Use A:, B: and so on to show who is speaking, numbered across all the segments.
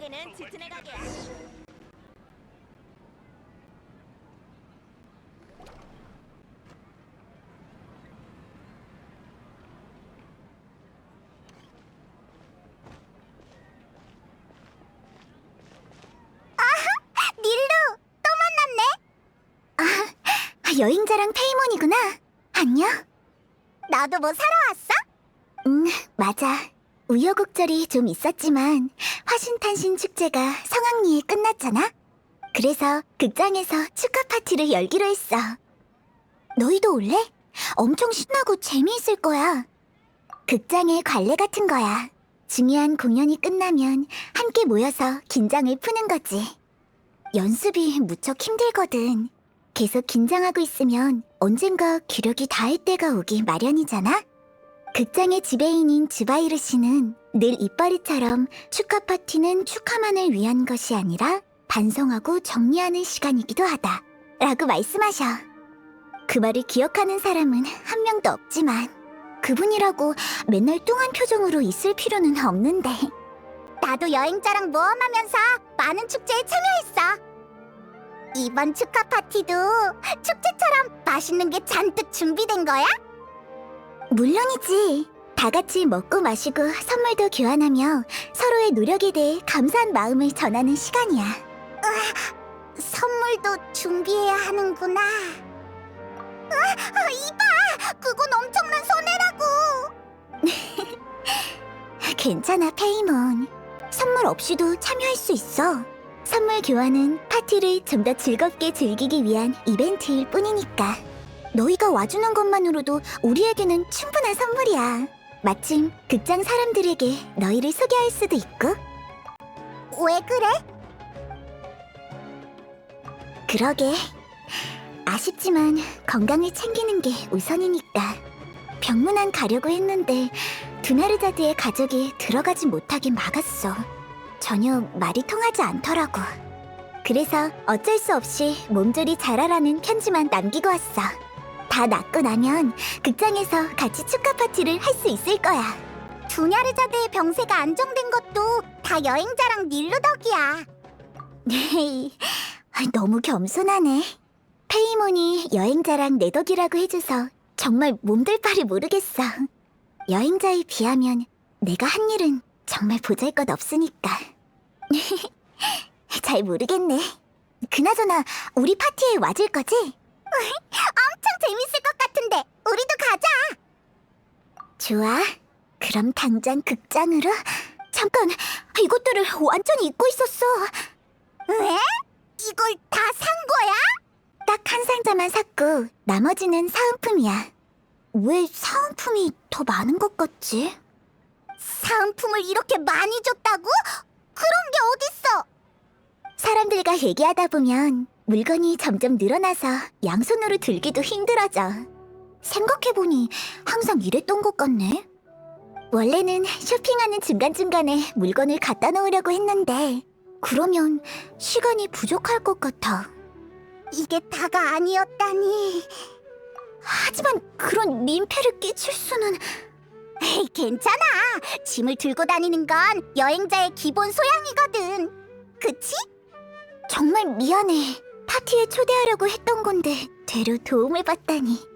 A: 여기는 짙은의 가게야.
B: 닐루, 또 만났네. 여행자랑 페이몬이구나. 안녕. 너도 뭐 사러 왔어? 맞아. 우여곡절이 좀 있었지만 화신탄신 축제가 성황리에 끝났잖아. 그래서 극장에서 축하 파티를 열기로 했어. 너희도 올래? 엄청 신나고 재미있을 거야. 극장의 관례 같은 거야. 중요한 공연이 끝나면 함께 모여서 긴장을 푸는 거지. 연습이 무척 힘들거든. 계속 긴장하고 있으면 언젠가 기력이 닿을 때가 오기 마련이잖아? 극장의 지배인인 즈바이르 씨는 늘 입버릇처럼 축하 파티는 축하만을 위한 것이 아니라 반성하고 정리하는 시간이기도 하다 라고 말씀하셔. 그 말을 기억하는 사람은 한 명도 없지만 그분이라고 맨날 뚱한 표정으로 있을 필요는 없는데. 나도 여행자랑 모험하면서 많은 축제에 참여했어. 이번 축하 파티도 축제처럼 맛있는 게 잔뜩 준비된 거야? 물론이지. 다 같이 먹고 마시고 선물도 교환하며 서로의 노력에 대해 감사한 마음을 전하는 시간이야. 선물도 준비해야 하는구나. 이봐! 그건 엄청난 손해라고! 괜찮아, 페이몬. 선물 없이도 참여할 수 있어. 선물 교환은 파티를 좀 더 즐겁게 즐기기 위한 이벤트일 뿐이니까. 너희가 와주는 것만으로도 우리에게는 충분한 선물이야. 마침 극장 사람들에게 너희를 소개할 수도 있고. 왜 그래? 그러게. 아쉽지만 건강을 챙기는 게 우선이니까. 병문안 가려고 했는데 두나르자드의 가족이 들어가지 못하게 막았어. 전혀 말이 통하지 않더라고. 그래서 어쩔 수 없이 몸조리 잘하라는 편지만 남기고 왔어. 다 낫고 나면 극장에서 같이 축하 파티를 할 수 있을 거야. 두냐르자드의 병세가 안정된 것도 다 여행자랑 닐루 덕이야. 너무 겸손하네. 페이몬이 여행자랑 내 덕이라고 해줘서 정말 몸둘 바를 모르겠어. 여행자에 비하면 내가 한 일은 정말 보잘것없으니까. 잘 모르겠네. 그나저나 우리 파티에 와줄 거지? 엄청 재밌을 것 같은데 우리도 가자. 좋아. 그럼 당장 극장으로. 잠깐, 이것들을 완전히 잊고 있었어. 왜? 이걸 다 산 거야? 딱 한 상자만 샀고 나머지는 사은품이야. 왜 사은품이 더 많은 것 같지? 사은품을 이렇게 많이 줬다고? 그런 게 어딨어? 사람들과 얘기하다 보면 물건이 점점 늘어나서 양손으로 들기도 힘들어져. 생각해보니 항상 이랬던 것 같네. 원래는 쇼핑하는 중간중간에 물건을 갖다 놓으려고 했는데 그러면 시간이 부족할 것 같아. 이게 다가 아니었다니. 하지만 그런 민폐를 끼칠 수는... 에이, 괜찮아. 짐을 들고 다니는 건 여행자의 기본 소양이거든. 그치? 정말 미안해. 파티에 초대하려고 했던 건데 되려 도움을 받다니.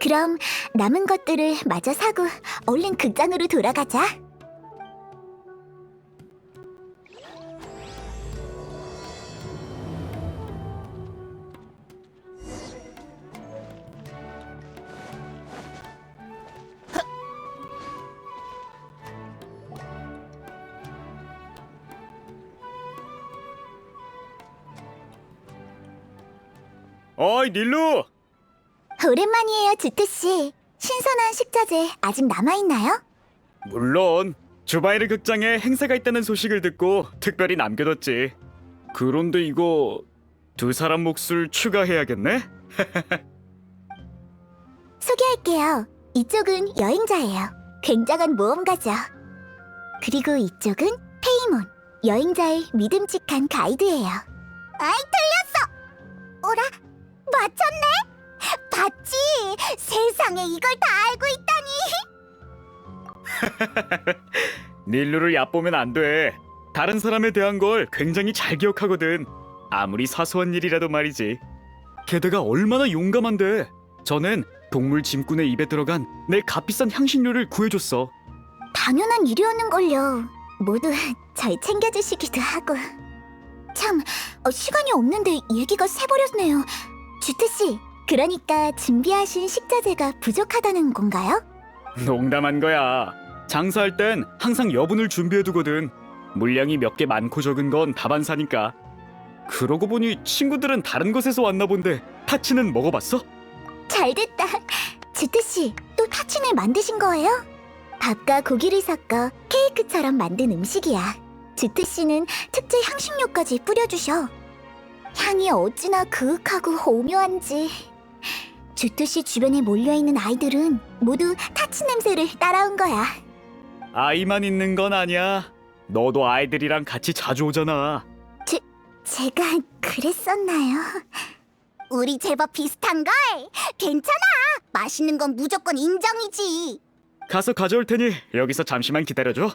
B: 그럼 남은 것들을 마저 사고 얼른 극장으로 돌아가자.
C: 어이, 닐루!
B: 오랜만이에요, 주트씨. 신선한 식자재 아직 남아있나요?
C: 물론 주바이르 극장에 행사가 있다는 소식을 듣고 특별히 남겨뒀지. 그런데 이거 두 사람 몫을 추가해야겠네?
B: 소개할게요. 이쪽은 여행자예요. 굉장한 모험가죠. 그리고 이쪽은 페이몬, 여행자의 믿음직한 가이드예요. 아이, 틀렸어! 어라? 맞췄네? 봤지? 세상에 이걸 다 알고 있다니!
C: 닐루를 얕보면 안 돼. 다른 사람에 대한 걸 굉장히 잘 기억하거든. 아무리 사소한 일이라도 말이지. 게다가 얼마나 용감한데. 전엔 동물 짐꾼의 입에 들어간 내 값비싼 향신료를 구해줬어.
B: 당연한 일이었는걸요. 모두 잘 챙겨주시기도 하고. 참, 시간이 없는데 얘기가 새버렸네요. 주트씨, 그러니까 준비하신 식자재가 부족하다는 건가요?
C: 농담한 거야. 장사할 땐 항상 여분을 준비해두거든. 물량이 몇 개 많고 적은 건 다반사니까. 그러고 보니 친구들은 다른 곳에서 왔나 본데 타치는 먹어봤어?
B: 잘됐다. 주트씨, 또 타친을 만드신 거예요? 밥과 고기를 섞어 케이크처럼 만든 음식이야. 주트씨는 특제 향신료까지 뿌려주셔. 향이 어찌나 그윽하고 오묘한지. 주트씨 주변에 몰려있는 아이들은 모두 타치 냄새를 따라온 거야.
C: 아이만 있는 건 아니야. 너도 아이들이랑 같이 자주 오잖아.
B: 제가 그랬었나요? 우리 제법 비슷한걸? 괜찮아. 맛있는 건 무조건 인정이지.
C: 가서 가져올 테니 여기서 잠시만 기다려줘.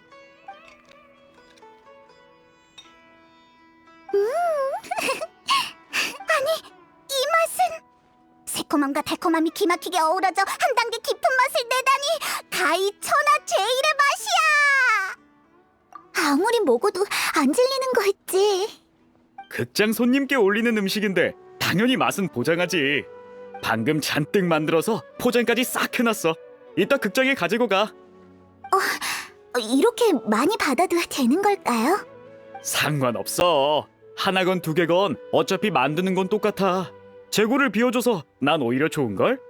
B: 이 맛은 새콤함과 달콤함이 기막히게 어우러져 한 단계 깊은 맛을 내다니 가히 천하 제일의 맛이야. 아무리 먹어도 안 질리는 거 있지.
C: 극장 손님께 올리는 음식인데 당연히 맛은 보장하지. 방금 잔뜩 만들어서 포장까지 싹 해놨어. 이따 극장에 가지고 가.
B: 이렇게 많이 받아도 되는 걸까요?
C: 상관없어. 하나건 두 개건 어차피 만드는 건 똑같아. 재고를 비워줘서 난 오히려 좋은걸?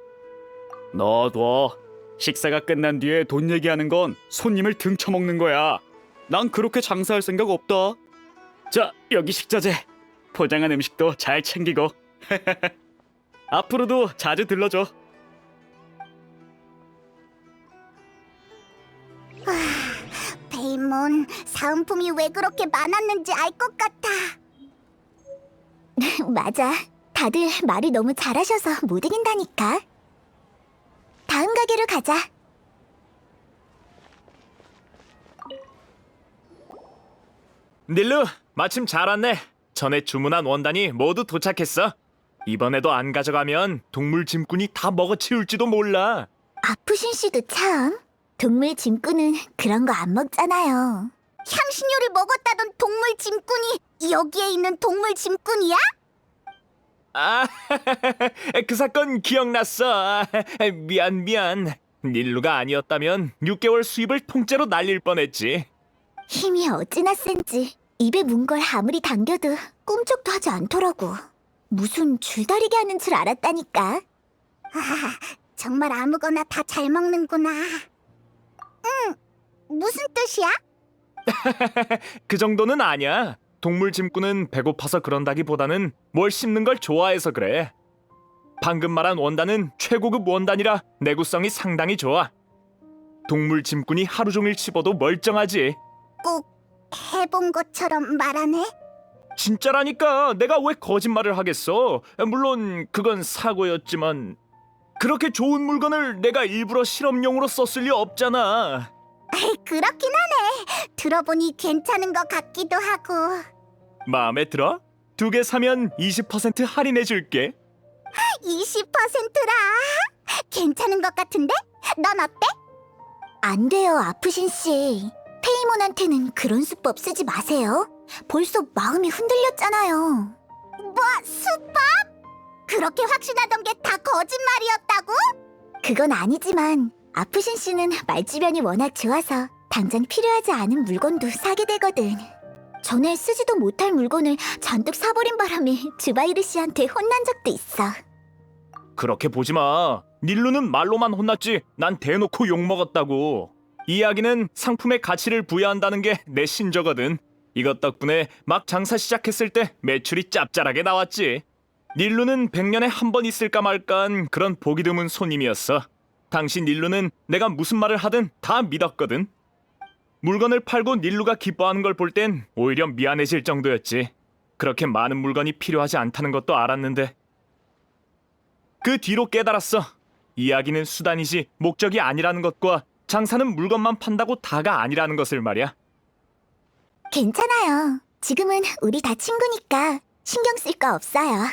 C: 넣어둬. 식사가 끝난 뒤에 돈 얘기하는 건 손님을 등쳐먹는 거야. 난 그렇게 장사할 생각 없다. 자, 여기 식자재. 포장한 음식도 잘 챙기고. 앞으로도 자주 들러줘.
B: 페이몬, 사은품이 왜 그렇게 많았는지 알 것 같아. 맞아. 다들 말을 너무 잘하셔서 못 이긴다니까. 다음 가게로 가자.
A: 닐루, 마침 잘 왔네. 전에 주문한 원단이 모두 도착했어. 이번에도 안 가져가면 동물 짐꾼이 다 먹어치울지도 몰라.
B: 아프신 씨도 참. 동물 짐꾼은 그런 거 안 먹잖아요. 향신료를 먹었다던 동물 짐꾼이 여기에 있는 동물 짐꾼이야?
A: 아, 그 사건 기억났어. 미안. 닐루가 아니었다면 6개월 수입을 통째로 날릴 뻔했지.
B: 힘이 어찌나 센지 입에 문 걸 아무리 당겨도 꿈쩍도 하지 않더라고. 무슨 줄다리기 하는 줄 알았다니까. 정말 아무거나 다 잘 먹는구나. 무슨 뜻이야?
A: 그 정도는 아니야. 동물 짐꾼은 배고파서 그런다기보다는 뭘 씹는 걸 좋아해서 그래. 방금 말한 원단은 최고급 원단이라 내구성이 상당히 좋아. 동물 짐꾼이 하루 종일 씹어도 멀쩡하지.
B: 꼭 해본 것처럼 말하네.
A: 진짜라니까. 내가 왜 거짓말을 하겠어. 물론 그건 사고였지만 그렇게 좋은 물건을 내가 일부러 실험용으로 썼을 리 없잖아.
B: 그렇긴 하네. 들어보니 괜찮은 것 같기도 하고.
A: 마음에 들어? 2개 사면 20% 할인해 줄게.
B: 20%라. 괜찮은 것 같은데? 넌 어때? 안 돼요, 아프신 씨. 페이몬한테는 그런 수법 쓰지 마세요. 벌써 마음이 흔들렸잖아요. 뭐, 수법? 그렇게 확신하던 게 다 거짓말이었다고? 그건 아니지만 아프신 씨는 말주변이 워낙 좋아서 당장 필요하지 않은 물건도 사게 되거든. 전에 쓰지도 못할 물건을 잔뜩 사버린 바람에 주바이르 씨한테 혼난 적도 있어.
A: 그렇게 보지 마. 닐루는 말로만 혼났지 난 대놓고 욕먹었다고. 이야기는 상품의 가치를 부여한다는 게 내 신조거든. 이것 덕분에 막 장사 시작했을 때 매출이 짭짤하게 나왔지. 닐루는 100년에 한 번 있을까 말까한 그런 보기 드문 손님이었어. 당시 닐루는 내가 무슨 말을 하든 다 믿었거든. 물건을 팔고 닐루가 기뻐하는 걸 볼 땐 오히려 미안해질 정도였지. 그렇게 많은 물건이 필요하지 않다는 것도 알았는데. 그 뒤로 깨달았어. 이야기는 수단이지 목적이 아니라는 것과 장사는 물건만 판다고 다가 아니라는 것을 말이야.
B: 괜찮아요. 지금은 우리 다 친구니까 신경 쓸 거 없어요.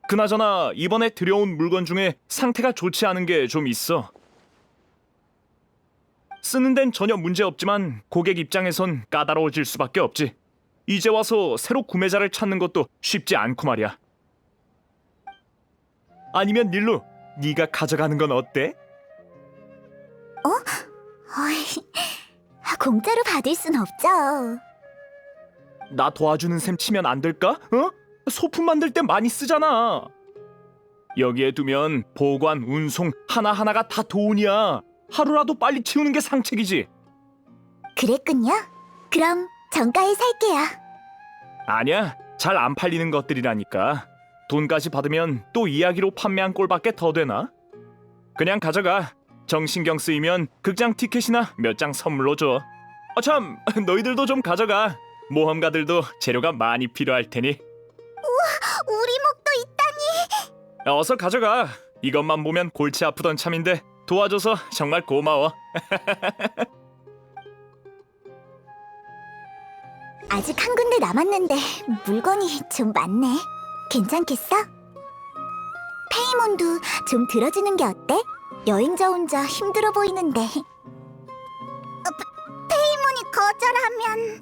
A: 그나저나 이번에 들여온 물건 중에 상태가 좋지 않은 게 좀 있어. 쓰는 데는 전혀 문제 없지만 고객 입장에선 까다로워질 수밖에 없지. 이제 와서 새로 구매자를 찾는 것도 쉽지 않고 말이야. 아니면 닐루, 네가 가져가는 건 어때?
B: 어이, 공짜로 받을 순 없죠.
A: 나 도와주는 셈 치면 안 될까? 어? 소품 만들 때 많이 쓰잖아. 여기에 두면 보관, 운송 하나하나가 다 돈이야. 하루라도 빨리 치우는 게 상책이지.
B: 그랬군요. 그럼 정가에 살게요.
A: 아니야, 잘 안 팔리는 것들이라니까. 돈까지 받으면 또 이야기로 판매한 꼴밖에 더 되나? 그냥 가져가. 정신경 쓰이면 극장 티켓이나 몇 장 선물로 줘. 참, 너희들도 좀 가져가. 모험가들도 재료가 많이 필요할 테니.
B: 우리 목도 있다니.
A: 어서 가져가. 이것만 보면 골치 아프던 참인데 도와줘서 정말 고마워.
B: 아직 한 군데 남았는데 물건이 좀 많네. 괜찮겠어? 페이몬도 좀 들어주는 게 어때? 여행자 혼자 힘들어 보이는데. 페이몬이 거절하면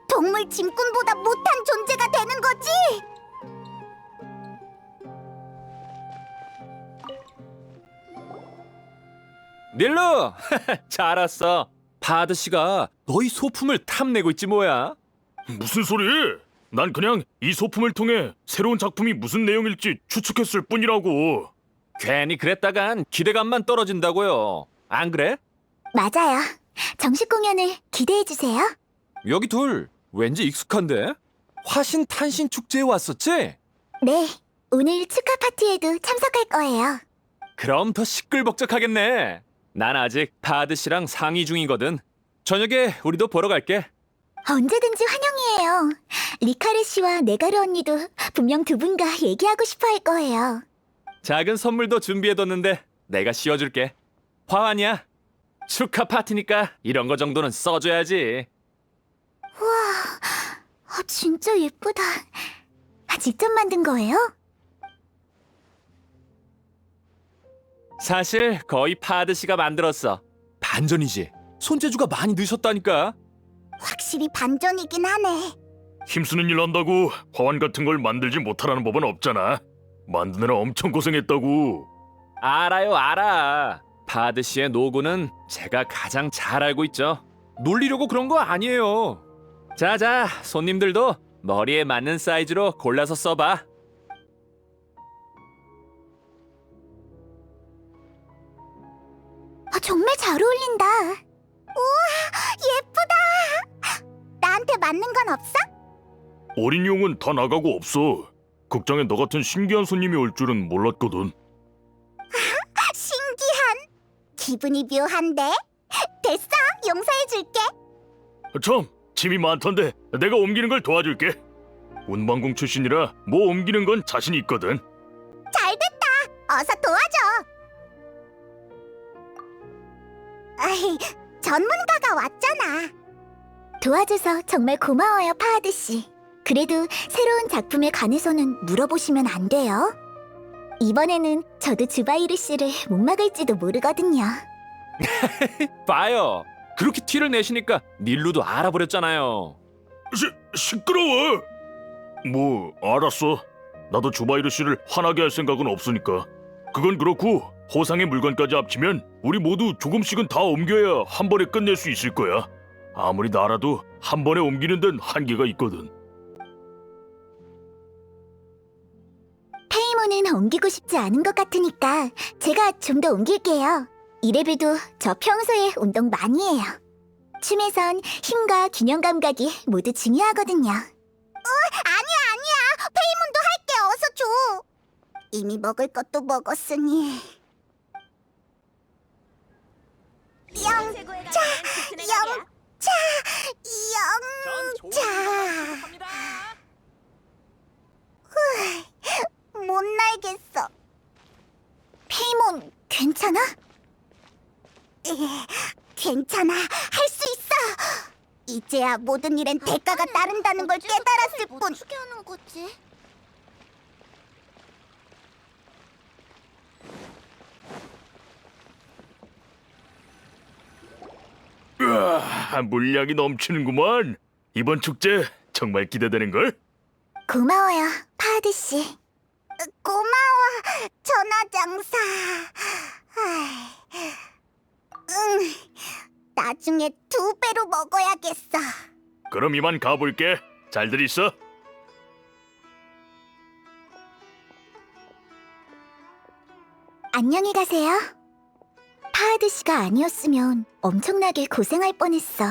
B: 동물 짐꾼보다 못한 존재가 되는 거지?
D: 닐루! 잘 왔어. 파드 씨가 너희 소품을 탐내고 있지 뭐야.
A: 무슨 소리? 난 그냥 이 소품을 통해 새로운 작품이 무슨 내용일지 추측했을 뿐이라고.
D: 괜히 그랬다간 기대감만 떨어진다고요. 안 그래?
B: 맞아요. 정식 공연을 기대해 주세요.
D: 여기 둘 왠지 익숙한데? 화신 탄신 축제에 왔었지?
B: 네, 오늘 축하 파티에도 참석할 거예요.
D: 그럼 더 시끌벅적하겠네. 난 아직 파드 씨랑 상의 중이거든. 저녁에 우리도 보러 갈게.
B: 언제든지 환영이에요. 리카르 씨와 네가르 언니도 분명 두 분과 얘기하고 싶어 할 거예요.
D: 작은 선물도 준비해뒀는데 내가 씌워줄게. 화환이야. 축하 파티니까 이런 거 정도는 써줘야지.
B: 진짜 예쁘다. 직접 만든 거예요?
D: 사실 거의 파드 씨가 만들었어. 반전이지. 손재주가 많이 늦었다니까.
B: 확실히 반전이긴 하네.
A: 힘쓰는 일 한다고 화환 같은 걸 만들지 못하라는 법은 없잖아. 만드느라 엄청 고생했다고.
D: 알아요, 알아. 파드 씨의 노고는 제가 가장 잘 알고 있죠. 놀리려고 그런 거 아니에요. 자자, 손님들도 머리에 맞는 사이즈로 골라서 써봐.
B: 정말 잘 어울린다. 우와, 예쁘다. 나한테 맞는 건 없어?
A: 어린 용은 다 나가고 없어. 극장에 너 같은 신기한 손님이 올 줄은 몰랐거든.
B: 신기한. 기분이 묘한데? 됐어, 용서해줄게.
A: 참, 짐이 많던데 내가 옮기는 걸 도와줄게. 운반공 출신이라 뭐 옮기는 건 자신 있거든.
B: 잘됐다. 어서 도와줘. 아이, 전문가가 왔잖아. 도와줘서 정말 고마워요, 파하드 씨. 그래도 새로운 작품에 관해서는 물어보시면 안 돼요. 이번에는 저도 주바이르 씨를 못 막을지도 모르거든요.
D: 봐요. 그렇게 티를 내시니까 닐루도 알아버렸잖아요.
A: 시끄러워. 뭐 알았어. 나도 주바이르 씨를 화나게 할 생각은 없으니까. 그건 그렇고 호상의 물건까지 합치면 우리 모두 조금씩은 다 옮겨야 한 번에 끝낼 수 있을 거야. 아무리 나라도 한 번에 옮기는 데는 한계가 있거든.
B: 페이몬은 옮기고 싶지 않은 것 같으니까 제가 좀 더 옮길게요. 이래봬도 저 평소에 운동 많이 해요. 춤에선 힘과 균형 감각이 모두 중요하거든요. 아니야. 페이몬도 할게. 어서 줘. 이미 먹을 것도 먹었으니. 영차. 못 날겠어. 페이몬, 괜찮아? 괜찮아, 할 수 있어. 이제야 모든 일엔 대가가 따른다는 걸 깨달았을 뿐. 어떻게 하는 거지?
A: 물량이 넘치는구만. 이번 축제 정말 기대되는걸?
B: 고마워요, 파드 씨. 고마워, 전화장사. 응, 나중에 2배로 먹어야겠어.
A: 그럼 이만 가볼게. 잘들 있어?
B: 안녕히 가세요. 파드 씨가 아니었으면 엄청나게 고생할 뻔했어.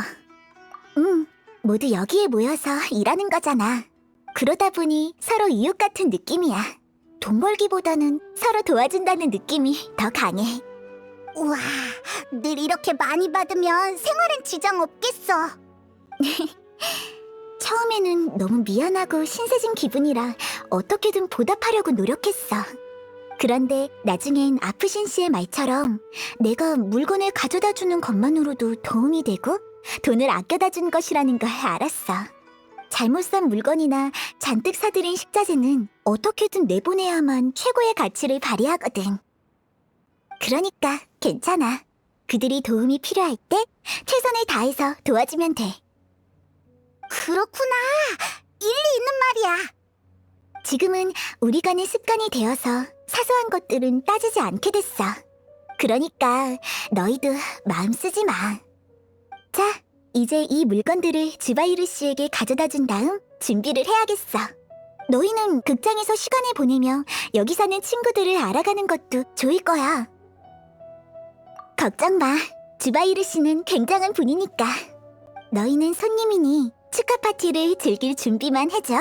B: 모두 여기에 모여서 일하는 거잖아. 그러다 보니 서로 이웃 같은 느낌이야. 돈 벌기보다는 서로 도와준다는 느낌이 더 강해. 우와, 늘 이렇게 많이 받으면 생활엔 지장 없겠어. 처음에는 너무 미안하고 신세진 기분이라 어떻게든 보답하려고 노력했어. 그런데 나중엔 아프신 씨의 말처럼 내가 물건을 가져다 주는 것만으로도 도움이 되고 돈을 아껴다 준 것이라는 걸 알았어. 잘못 산 물건이나 잔뜩 사들인 식자재는 어떻게든 내보내야만 최고의 가치를 발휘하거든. 그러니까 괜찮아. 그들이 도움이 필요할 때 최선을 다해서 도와주면 돼. 그렇구나. 일리 있는 말이야. 지금은 우리 간의 습관이 되어서 사소한 것들은 따지지 않게 됐어. 그러니까 너희도 마음 쓰지 마. 자, 이제 이 물건들을 주바이르 씨에게 가져다 준 다음 준비를 해야겠어. 너희는 극장에서 시간을 보내며 여기 사는 친구들을 알아가는 것도 좋을 거야. 걱정 마. 주바이르 씨는 굉장한 분이니까. 너희는 손님이니 축하 파티를 즐길 준비만 해줘.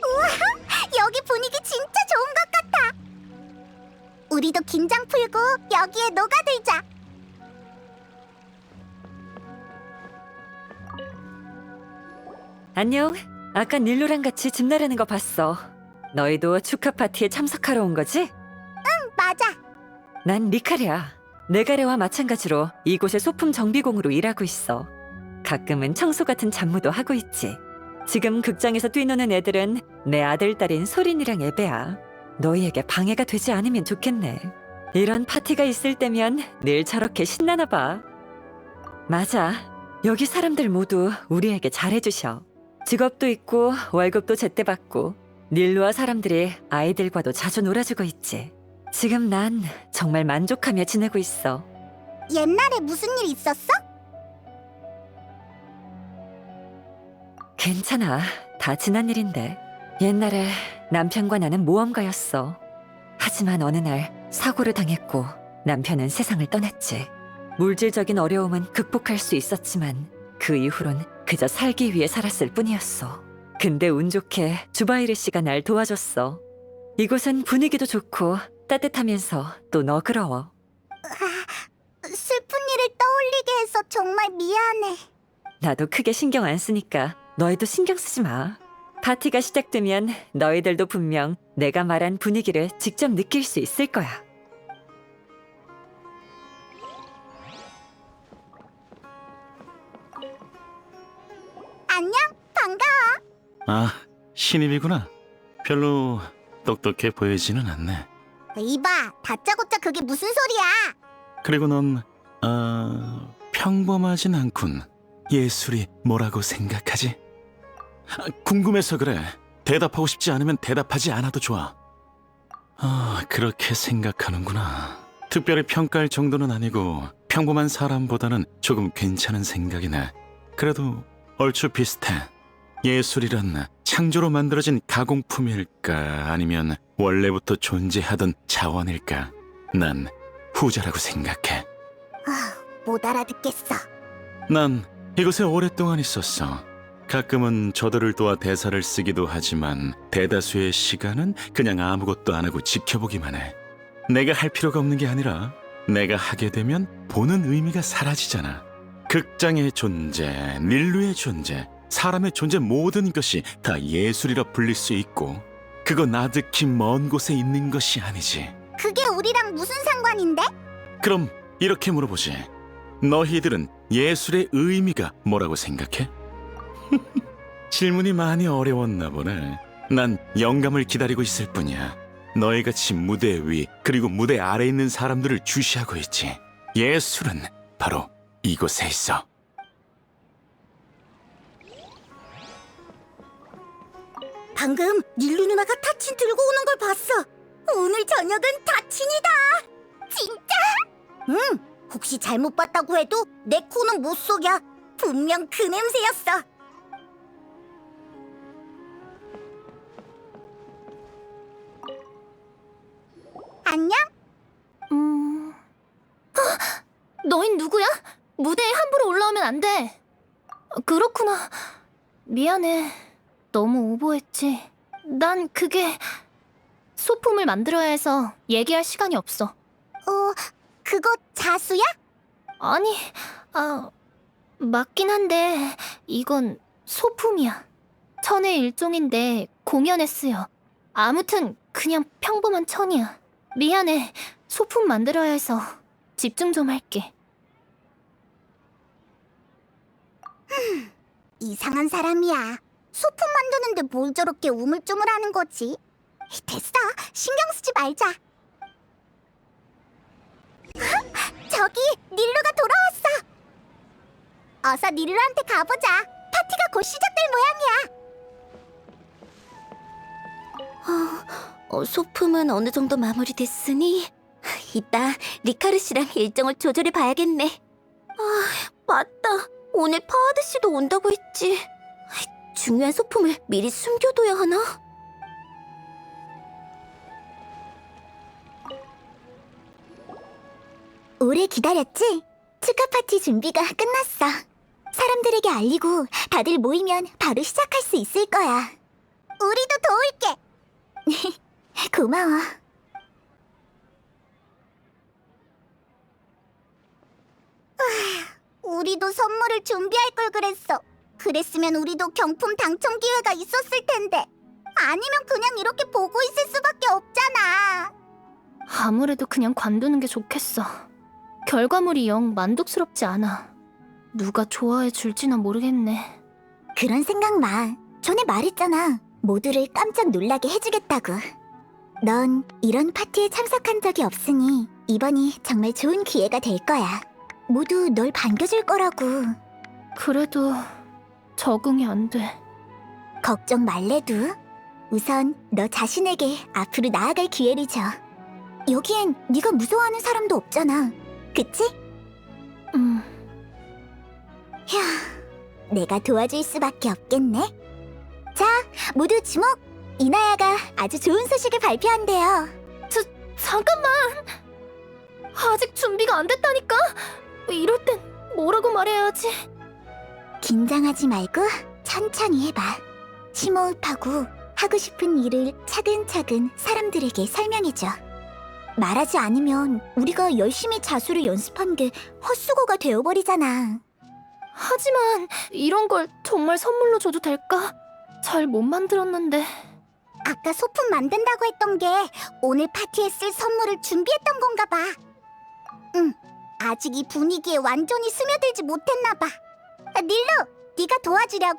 B: 우와, 여기 분위기 진짜 좋은 것 같아. 우리도 긴장 풀고 여기에 녹아들자.
E: 안녕. 아까 닐로랑 같이 집 나르는 거 봤어. 너희도 축하 파티에 참석하러 온 거지?
B: 맞아.
E: 난 리카리야. 네가레와 마찬가지로 이곳의 소품 정비공으로 일하고 있어. 가끔은 청소 같은 잡무도 하고 있지. 지금 극장에서 뛰노는 애들은 내 아들, 딸인 소린이랑 에베야. 너희에게 방해가 되지 않으면 좋겠네. 이런 파티가 있을 때면 늘 저렇게 신나나 봐. 맞아. 여기 사람들 모두 우리에게 잘해주셔. 직업도 있고 월급도 제때 받고 닐루와 사람들이 아이들과도 자주 놀아주고 있지. 지금 난 정말 만족하며 지내고 있어.
B: 옛날에 무슨 일 있었어?
E: 괜찮아. 다 지난 일인데. 옛날에 남편과 나는 모험가였어. 하지만 어느 날 사고를 당했고 남편은 세상을 떠났지. 물질적인 어려움은 극복할 수 있었지만 그 이후론 그저 살기 위해 살았을 뿐이었어. 근데 운 좋게 주바이르 씨가 날 도와줬어. 이곳은 분위기도 좋고 따뜻하면서 또 너그러워.
B: 슬픈 일을 떠올리게 해서 정말 미안해.
E: 나도 크게 신경 안 쓰니까 너희도 신경 쓰지 마. 파티가 시작되면 너희들도 분명 내가 말한 분위기를 직접 느낄 수 있을 거야.
B: 안녕, 반가워.
F: 아, 신입이구나. 별로 똑똑해 보이지는 않네.
B: 이봐, 다짜고짜 그게 무슨 소리야?
F: 그리고 넌, 평범하진 않군. 예술이 뭐라고 생각하지? 궁금해서 그래. 대답하고 싶지 않으면 대답하지 않아도 좋아. 그렇게 생각하는구나. 특별히 평가할 정도는 아니고 평범한 사람보다는 조금 괜찮은 생각이네. 그래도 얼추 비슷해. 예술이란 창조로 만들어진 가공품일까 아니면 원래부터 존재하던 자원일까? 난 후자라고 생각해.
B: 못 알아듣겠어.
F: 난 이곳에 오랫동안 있었어. 가끔은 저들을 도와 대사를 쓰기도 하지만 대다수의 시간은 그냥 아무것도 안 하고 지켜보기만 해. 내가 할 필요가 없는 게 아니라 내가 하게 되면 보는 의미가 사라지잖아. 극장의 존재, 닐루의 존재, 사람의 존재 모든 것이 다 예술이라 불릴 수 있고 그건 아득히 먼 곳에 있는 것이 아니지.
B: 그게 우리랑 무슨 상관인데?
F: 그럼 이렇게 물어보지. 너희들은 예술의 의미가 뭐라고 생각해? 질문이 많이 어려웠나 보네. 난 영감을 기다리고 있을 뿐이야. 너희같이 무대 위 그리고 무대 아래에 있는 사람들을 주시하고 있지. 예술은 바로 이곳에 있어.
B: 방금 닐루 누나가 타친 들고 오는 걸 봤어. 오늘 저녁은 타친이다. 진짜? 응. 혹시 잘못 봤다고 해도 내 코는 못 속여. 분명 그 냄새였어. 안녕?
G: 너흰 누구야? 무대에 함부로 올라오면 안 돼. 그렇구나. 미안해. 너무 오버했지. 난 그게 소품을 만들어야 해서 얘기할 시간이 없어.
B: 그거 자수야?
G: 아니, 맞긴 한데 이건 소품이야. 천의 일종인데 공연에 쓰여. 아무튼 그냥 평범한 천이야. 미안해. 소품 만들어야 해서 집중 좀 할게.
B: 이상한 사람이야. 소품 만드는데 뭘 저렇게 우물쭈물하는 거지? 됐어. 신경 쓰지 말자. 저기 닐루가 돌아왔어. 어서 닐루한테 가보자. 파티가 곧 시작될 모양이야. 소품은 어느 정도 마무리됐으니 이따 리카르 씨랑 일정을 조절해 봐야겠네. 맞다. 오늘 파와드 씨도 온다고 했지. 중요한 소품을 미리 숨겨둬야 하나? 오래 기다렸지? 축하 파티 준비가 끝났어. 사람들에게 알리고 다들 모이면 바로 시작할 수 있을 거야. 우리도 도울게. 고마워. 우리도 선물을 준비할 걸 그랬어. 그랬으면 우리도 경품 당첨 기회가 있었을 텐데. 아니면 그냥 이렇게 보고 있을 수밖에 없잖아.
G: 아무래도 그냥 관두는 게 좋겠어. 결과물이 영 만족스럽지 않아. 누가 좋아해 줄지나 모르겠네.
B: 그런 생각 마. 전에 말했잖아. 모두를 깜짝 놀라게 해주겠다고. 넌 이런 파티에 참석한 적이 없으니 이번이 정말 좋은 기회가 될 거야. 모두 널 반겨줄 거라고.
G: 그래도 적응이 안 돼.
B: 걱정 말래도. 우선 너 자신에게 앞으로 나아갈 기회를 줘. 여기엔 네가 무서워하는 사람도 없잖아. 그치? 휴, 내가 도와줄 수밖에 없겠네. 자, 모두 주목! 이나야가 아주 좋은 소식을 발표한대요.
G: 잠깐만! 아직 준비가 안 됐다니까? 이럴 땐 뭐라고 말해야지?
B: 긴장하지 말고 천천히 해봐. 심호흡하고 하고 싶은 일을 차근차근 사람들에게 설명해줘. 말하지 않으면 우리가 열심히 자수를 연습한 게 헛수고가 되어버리잖아.
G: 하지만 이런 걸 정말 선물로 줘도 될까? 잘 못 만들었는데.
B: 아까 소품 만든다고 했던 게 오늘 파티에 쓸 선물을 준비했던 건가 봐. 응, 아직 이 분위기에 완전히 스며들지 못했나 봐. 닐루, 네가 도와주려고?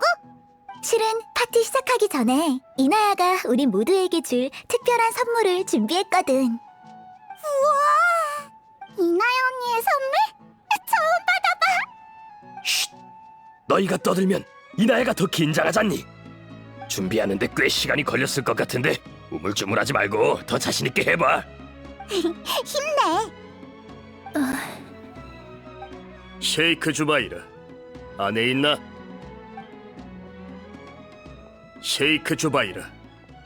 B: 실은 파티 시작하기 전에 이나야가 우리 모두에게 줄 특별한 선물을 준비했거든. 우와! 이나야 언니의 선물? 처음 받아봐!
H: 너희가 떠들면 이나야가 더 긴장하잖니. 준비하는데 꽤 시간이 걸렸을 것 같은데 우물쭈물하지 말고 더 자신 있게 해봐.
B: 힘내!
H: 쉐이크 주바이르 안에 있나? 쉐이크 주바이르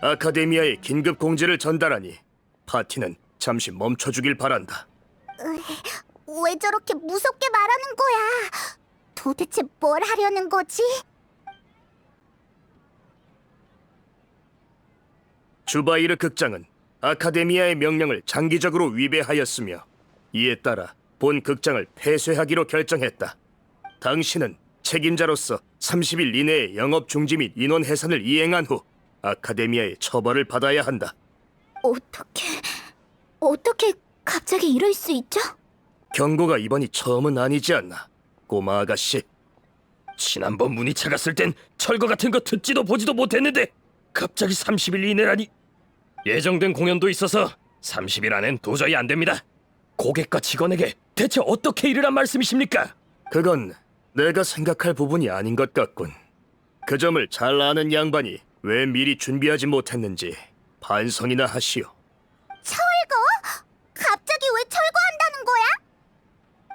H: 아카데미아에 긴급 공지를 전달하니 파티는 잠시 멈춰주길 바란다.
B: 왜 저렇게 무섭게 말하는 거야? 도대체 뭘 하려는 거지?
H: 주바이르 극장은 아카데미아의 명령을 장기적으로 위배하였으며 이에 따라 본 극장을 폐쇄하기로 결정했다. 당신은 책임자로서 30일 이내에 영업 중지 및 인원 해산을 이행한 후 아카데미아의 처벌을 받아야 한다.
B: 어떻게... 어떻게 갑자기 이럴 수 있죠?
H: 경고가 이번이 처음은 아니지 않나, 꼬마 아가씨. 지난번 문이 작았을 땐 철거 같은 거 듣지도 보지도 못했는데 갑자기 30일 이내라니. 예정된 공연도 있어서 30일 안엔 도저히 안 됩니다. 고객과 직원에게 대체 어떻게 이르란 말씀이십니까? 그건 내가 생각할 부분이 아닌 것 같군. 그 점을 잘 아는 양반이 왜 미리 준비하지 못했는지 반성이나 하시오.
B: 갑자기 왜 철거한다는 거야?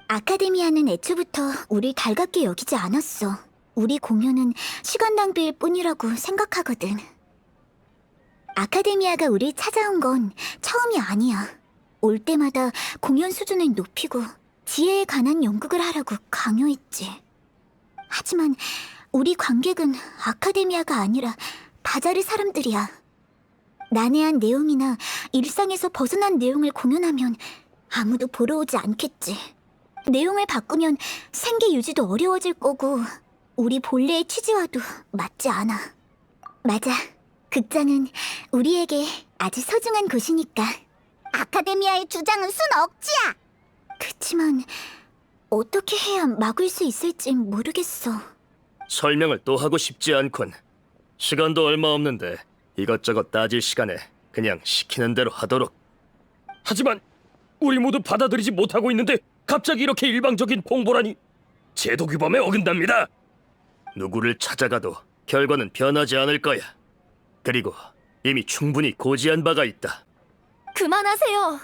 B: 아카데미아는 애초부터 우릴 달갑게 여기지 않았어. 우리 공연은 시간 낭비일 뿐이라고 생각하거든. 아카데미아가 우릴 찾아온 건 처음이 아니야. 올 때마다 공연 수준을 높이고 지혜에 관한 연극을 하라고 강요했지. 하지만 우리 관객은 아카데미아가 아니라 바자르 사람들이야. 난해한 내용이나 일상에서 벗어난 내용을 공연하면 아무도 보러 오지 않겠지. 내용을 바꾸면 생계 유지도 어려워질 거고 우리 본래의 취지와도 맞지 않아. 맞아. 극장은 우리에게 아주 소중한 곳이니까. 아카데미아의 주장은 순 억지야. 그치만 어떻게 해야 막을 수 있을지 모르겠어.
H: 설명을 또 하고 싶지 않군. 시간도 얼마 없는데 이것저것 따질 시간에 그냥 시키는 대로 하도록. 하지만 우리 모두 받아들이지 못하고 있는데 갑자기 이렇게 일방적인 통보라니. 제도 규범에 어긋납니다. 누구를 찾아가도 결과는 변하지 않을 거야. 그리고 이미 충분히 고지한 바가 있다.
G: 그만하세요.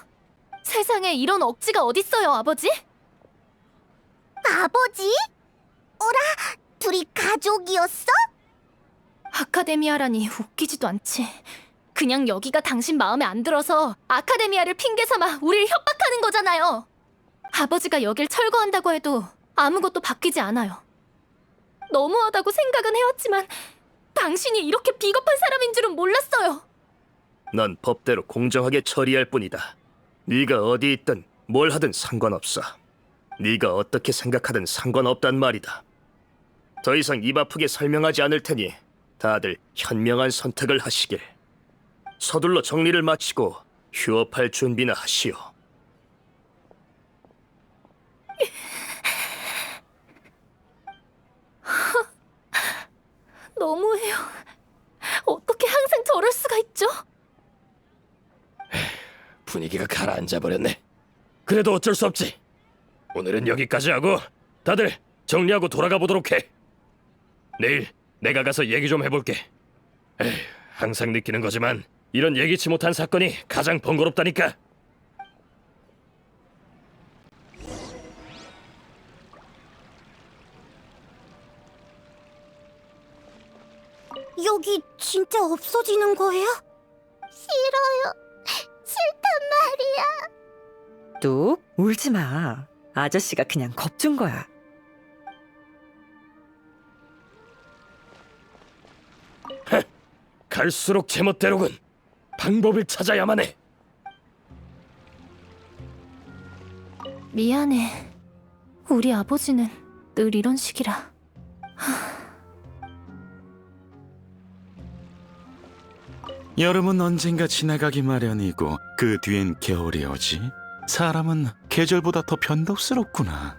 G: 세상에 이런 억지가 어딨어요, 아버지?
B: 아버지? 어라? 둘이 가족이었어?
G: 아카데미아라니 웃기지도 않지. 그냥 여기가 당신 마음에 안 들어서 아카데미아를 핑계 삼아 우릴 협박하는 거잖아요. 아버지가 여길 철거한다고 해도 아무것도 바뀌지 않아요. 너무하다고 생각은 해왔지만 당신이 이렇게 비겁한 사람인 줄은 몰랐어요.
H: 넌 법대로 공정하게 처리할 뿐이다. 네가 어디 있든 뭘 하든 상관없어. 네가 어떻게 생각하든 상관없단 말이다. 더 이상 입 아프게 설명하지 않을 테니 다들 현명한 선택을 하시길. 서둘러 정리를 마치고 휴업할 준비나 하시오.
G: 너무해요. 어떻게 항상 저럴 수가 있죠?
H: 분위기가 가라앉아 버렸네. 그래도 어쩔 수 없지. 오늘은 여기까지 하고 다들 정리하고 돌아가 보도록 해. 내일 내가 가서 얘기 좀 해볼게. 항상 느끼는 거지만 이런 예기치 못한 사건이 가장 번거롭다니까.
B: 여기 진짜 없어지는 거예요? 싫어요. 싫단 말이야.
E: 뚝, 울지 마. 아저씨가 그냥 겁준 거야.
H: 갈수록 제멋대로군. 방법을 찾아야만 해.
G: 미안해. 우리 아버지는 늘 이런 식이라.
F: 여름은 언젠가 지나가기 마련이고 그 뒤엔 겨울이 오지. 사람은 계절보다 더 변덕스럽구나.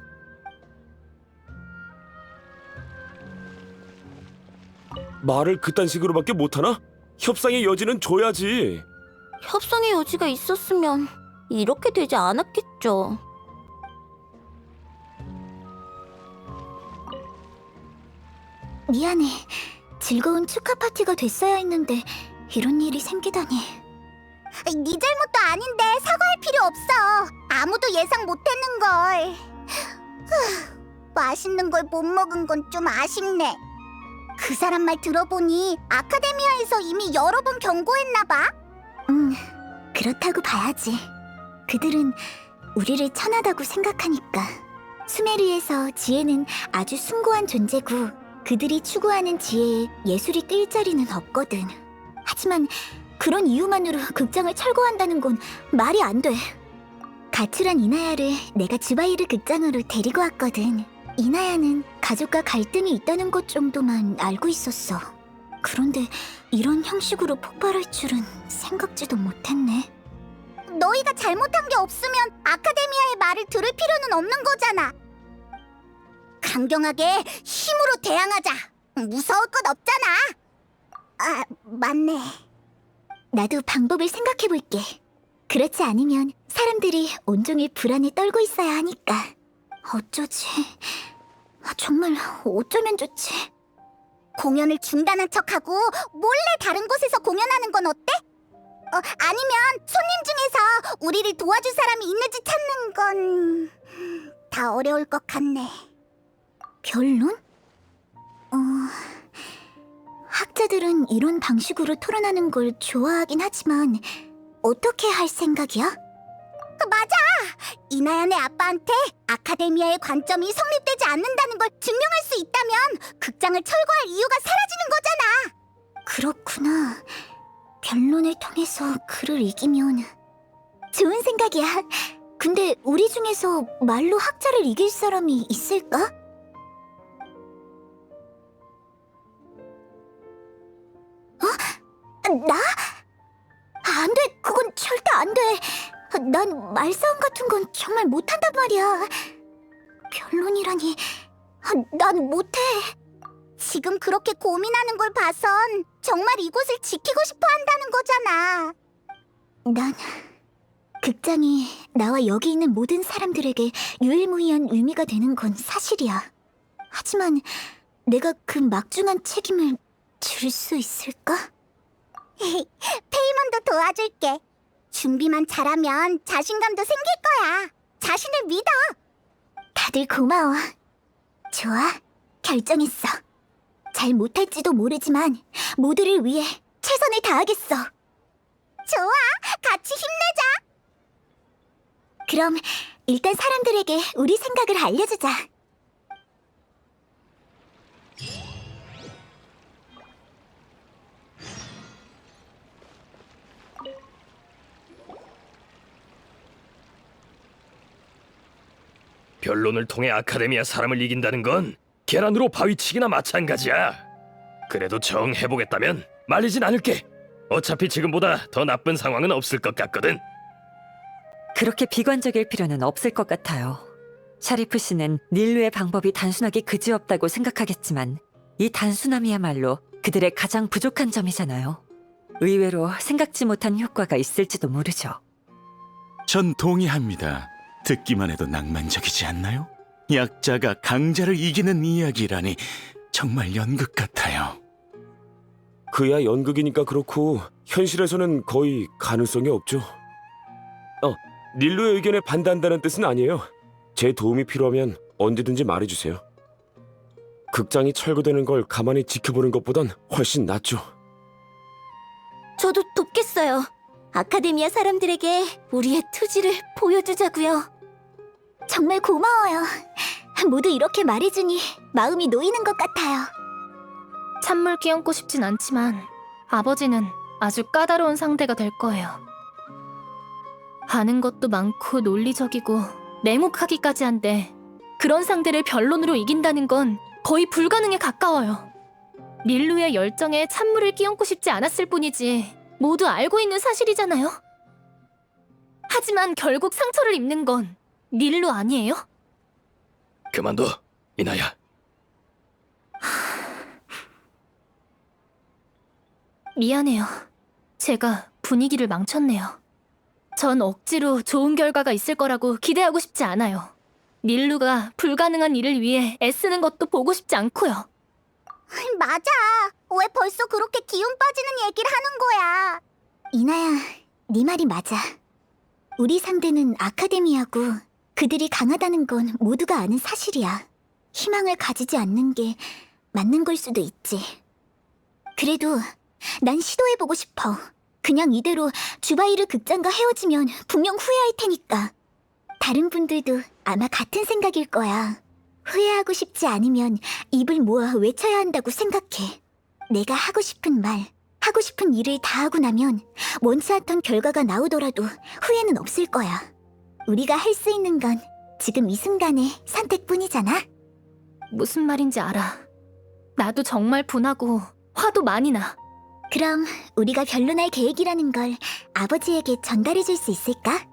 I: 말을 그딴 식으로밖에 못하나? 협상의 여지는 줘야지.
B: 협상의 여지가 있었으면 이렇게 되지 않았겠죠. 미안해. 즐거운 축하 파티가 됐어야 했는데 이런 일이 생기다니. 네 잘못도 아닌데 사과할 필요 없어. 아무도 예상 못했는걸. 맛있는 걸 못 먹은 건 좀 아쉽네. 그 사람 말 들어보니 아카데미아에서 이미 여러 번 경고했나 봐. 그렇다고 봐야지. 그들은 우리를 천하다고 생각하니까. 수메르에서 지혜는 아주 숭고한 존재고 그들이 추구하는 지혜에 예술이 뜰 자리는 없거든. 하지만 그런 이유만으로 극장을 철거한다는 건 말이 안 돼. 가출한 이나야를 내가 주바이르 극장으로 데리고 왔거든. 이나야는 가족과 갈등이 있다는 것 정도만 알고 있었어. 그런데 이런 형식으로 폭발할 줄은 생각지도 못했네. 너희가 잘못한 게 없으면 아카데미아의 말을 들을 필요는 없는 거잖아. 강경하게 힘으로 대항하자. 무서울 것 없잖아. 아, 맞네. 나도 방법을 생각해볼게. 그렇지 않으면 사람들이 온종일 불안에 떨고 있어야 하니까. 어쩌지? 정말 어쩌면 좋지? 공연을 중단한 척하고 몰래 다른 곳에서 공연하는 건 어때? 아니면 손님 중에서 우리를 도와줄 사람이 있는지 찾는 건 다 어려울 것 같네. 결론? 학자들은 이런 방식으로 토론하는 걸 좋아하긴 하지만 어떻게 할 생각이야? 맞아! 이나연의 아빠한테 아카데미아의 관점이 성립되지 않는다는 걸 증명할 수 있다면 극장을 철거할 이유가 사라지는 거잖아! 그렇구나. 변론을 통해서 그를 이기면... 좋은 생각이야. 근데 우리 중에서 말로 학자를 이길 사람이 있을까? 나? 안 돼, 그건 절대 안 돼. 난 말싸움 같은 건 정말 못한단 말이야. 결론이라니, 난 못해. 지금 그렇게 고민하는 걸 봐선 정말 이곳을 지키고 싶어 한다는 거잖아. 난 극장이 나와 여기 있는 모든 사람들에게 유일무이한 의미가 되는 건 사실이야. 하지만 내가 그 막중한 책임을 질 수 있을까? 페이몬도 도와줄게. 준비만 잘하면 자신감도 생길 거야. 자신을 믿어. 다들 고마워. 좋아, 결정했어. 잘 못할지도 모르지만 모두를 위해 최선을 다하겠어. 좋아, 같이 힘내자. 그럼 일단 사람들에게 우리 생각을 알려주자.
H: 변론을 통해 아카데미아 사람을 이긴다는 건 계란으로 바위치기나 마찬가지야. 그래도 정해보겠다면 말리진 않을게. 어차피 지금보다 더 나쁜 상황은 없을 것 같거든.
E: 그렇게 비관적일 필요는 없을 것 같아요. 샤리프 씨는 닐루의 방법이 단순하게 그지없다고 생각하겠지만 이 단순함이야말로 그들의 가장 부족한 점이잖아요. 의외로 생각지 못한 효과가 있을지도 모르죠.
F: 전 동의합니다. 듣기만 해도 낭만적이지 않나요? 약자가 강자를 이기는 이야기라니 정말 연극 같아요.
I: 그야 연극이니까 그렇고 현실에서는 거의 가능성이 없죠. 닐루의 의견에 반대한다는 뜻은 아니에요. 제 도움이 필요하면 언제든지 말해주세요. 극장이 철거되는 걸 가만히 지켜보는 것보단 훨씬 낫죠.
B: 저도 돕겠어요. 아카데미아 사람들에게 우리의 투지를 보여주자고요. 정말 고마워요. 모두 이렇게 말해주니 마음이 놓이는 것 같아요.
G: 찬물 끼얹고 싶진 않지만 아버지는 아주 까다로운 상대가 될 거예요. 아는 것도 많고 논리적이고 냉혹하기까지 한데 그런 상대를 변론으로 이긴다는 건 거의 불가능에 가까워요. 닐루의 열정에 찬물을 끼얹고 싶지 않았을 뿐이지 모두 알고 있는 사실이잖아요. 하지만 결국 상처를 입는 건 닐루 아니에요?
H: 그만둬, 이나야.
G: 미안해요. 제가 분위기를 망쳤네요. 전 억지로 좋은 결과가 있을 거라고 기대하고 싶지 않아요. 닐루가 불가능한 일을 위해 애쓰는 것도 보고 싶지 않고요.
B: 맞아. 왜 벌써 그렇게 기운 빠지는 얘기를 하는 거야? 이나야, 네 말이 맞아. 우리 상대는 아카데미아고 그들이 강하다는 건 모두가 아는 사실이야. 희망을 가지지 않는 게 맞는 걸 수도 있지. 그래도 난 시도해보고 싶어. 그냥 이대로 주바이르 극장과 헤어지면 분명 후회할 테니까. 다른 분들도 아마 같은 생각일 거야. 후회하고 싶지 않으면 입을 모아 외쳐야 한다고 생각해. 내가 하고 싶은 말, 하고 싶은 일을 다 하고 나면 원치 않던 결과가 나오더라도 후회는 없을 거야. 우리가 할 수 있는 건 지금 이 순간의 선택뿐이잖아.
G: 무슨 말인지 알아. 나도 정말 분하고 화도 많이 나.
B: 그럼 우리가 변론할 계획이라는 걸 아버지에게 전달해 줄 수 있을까?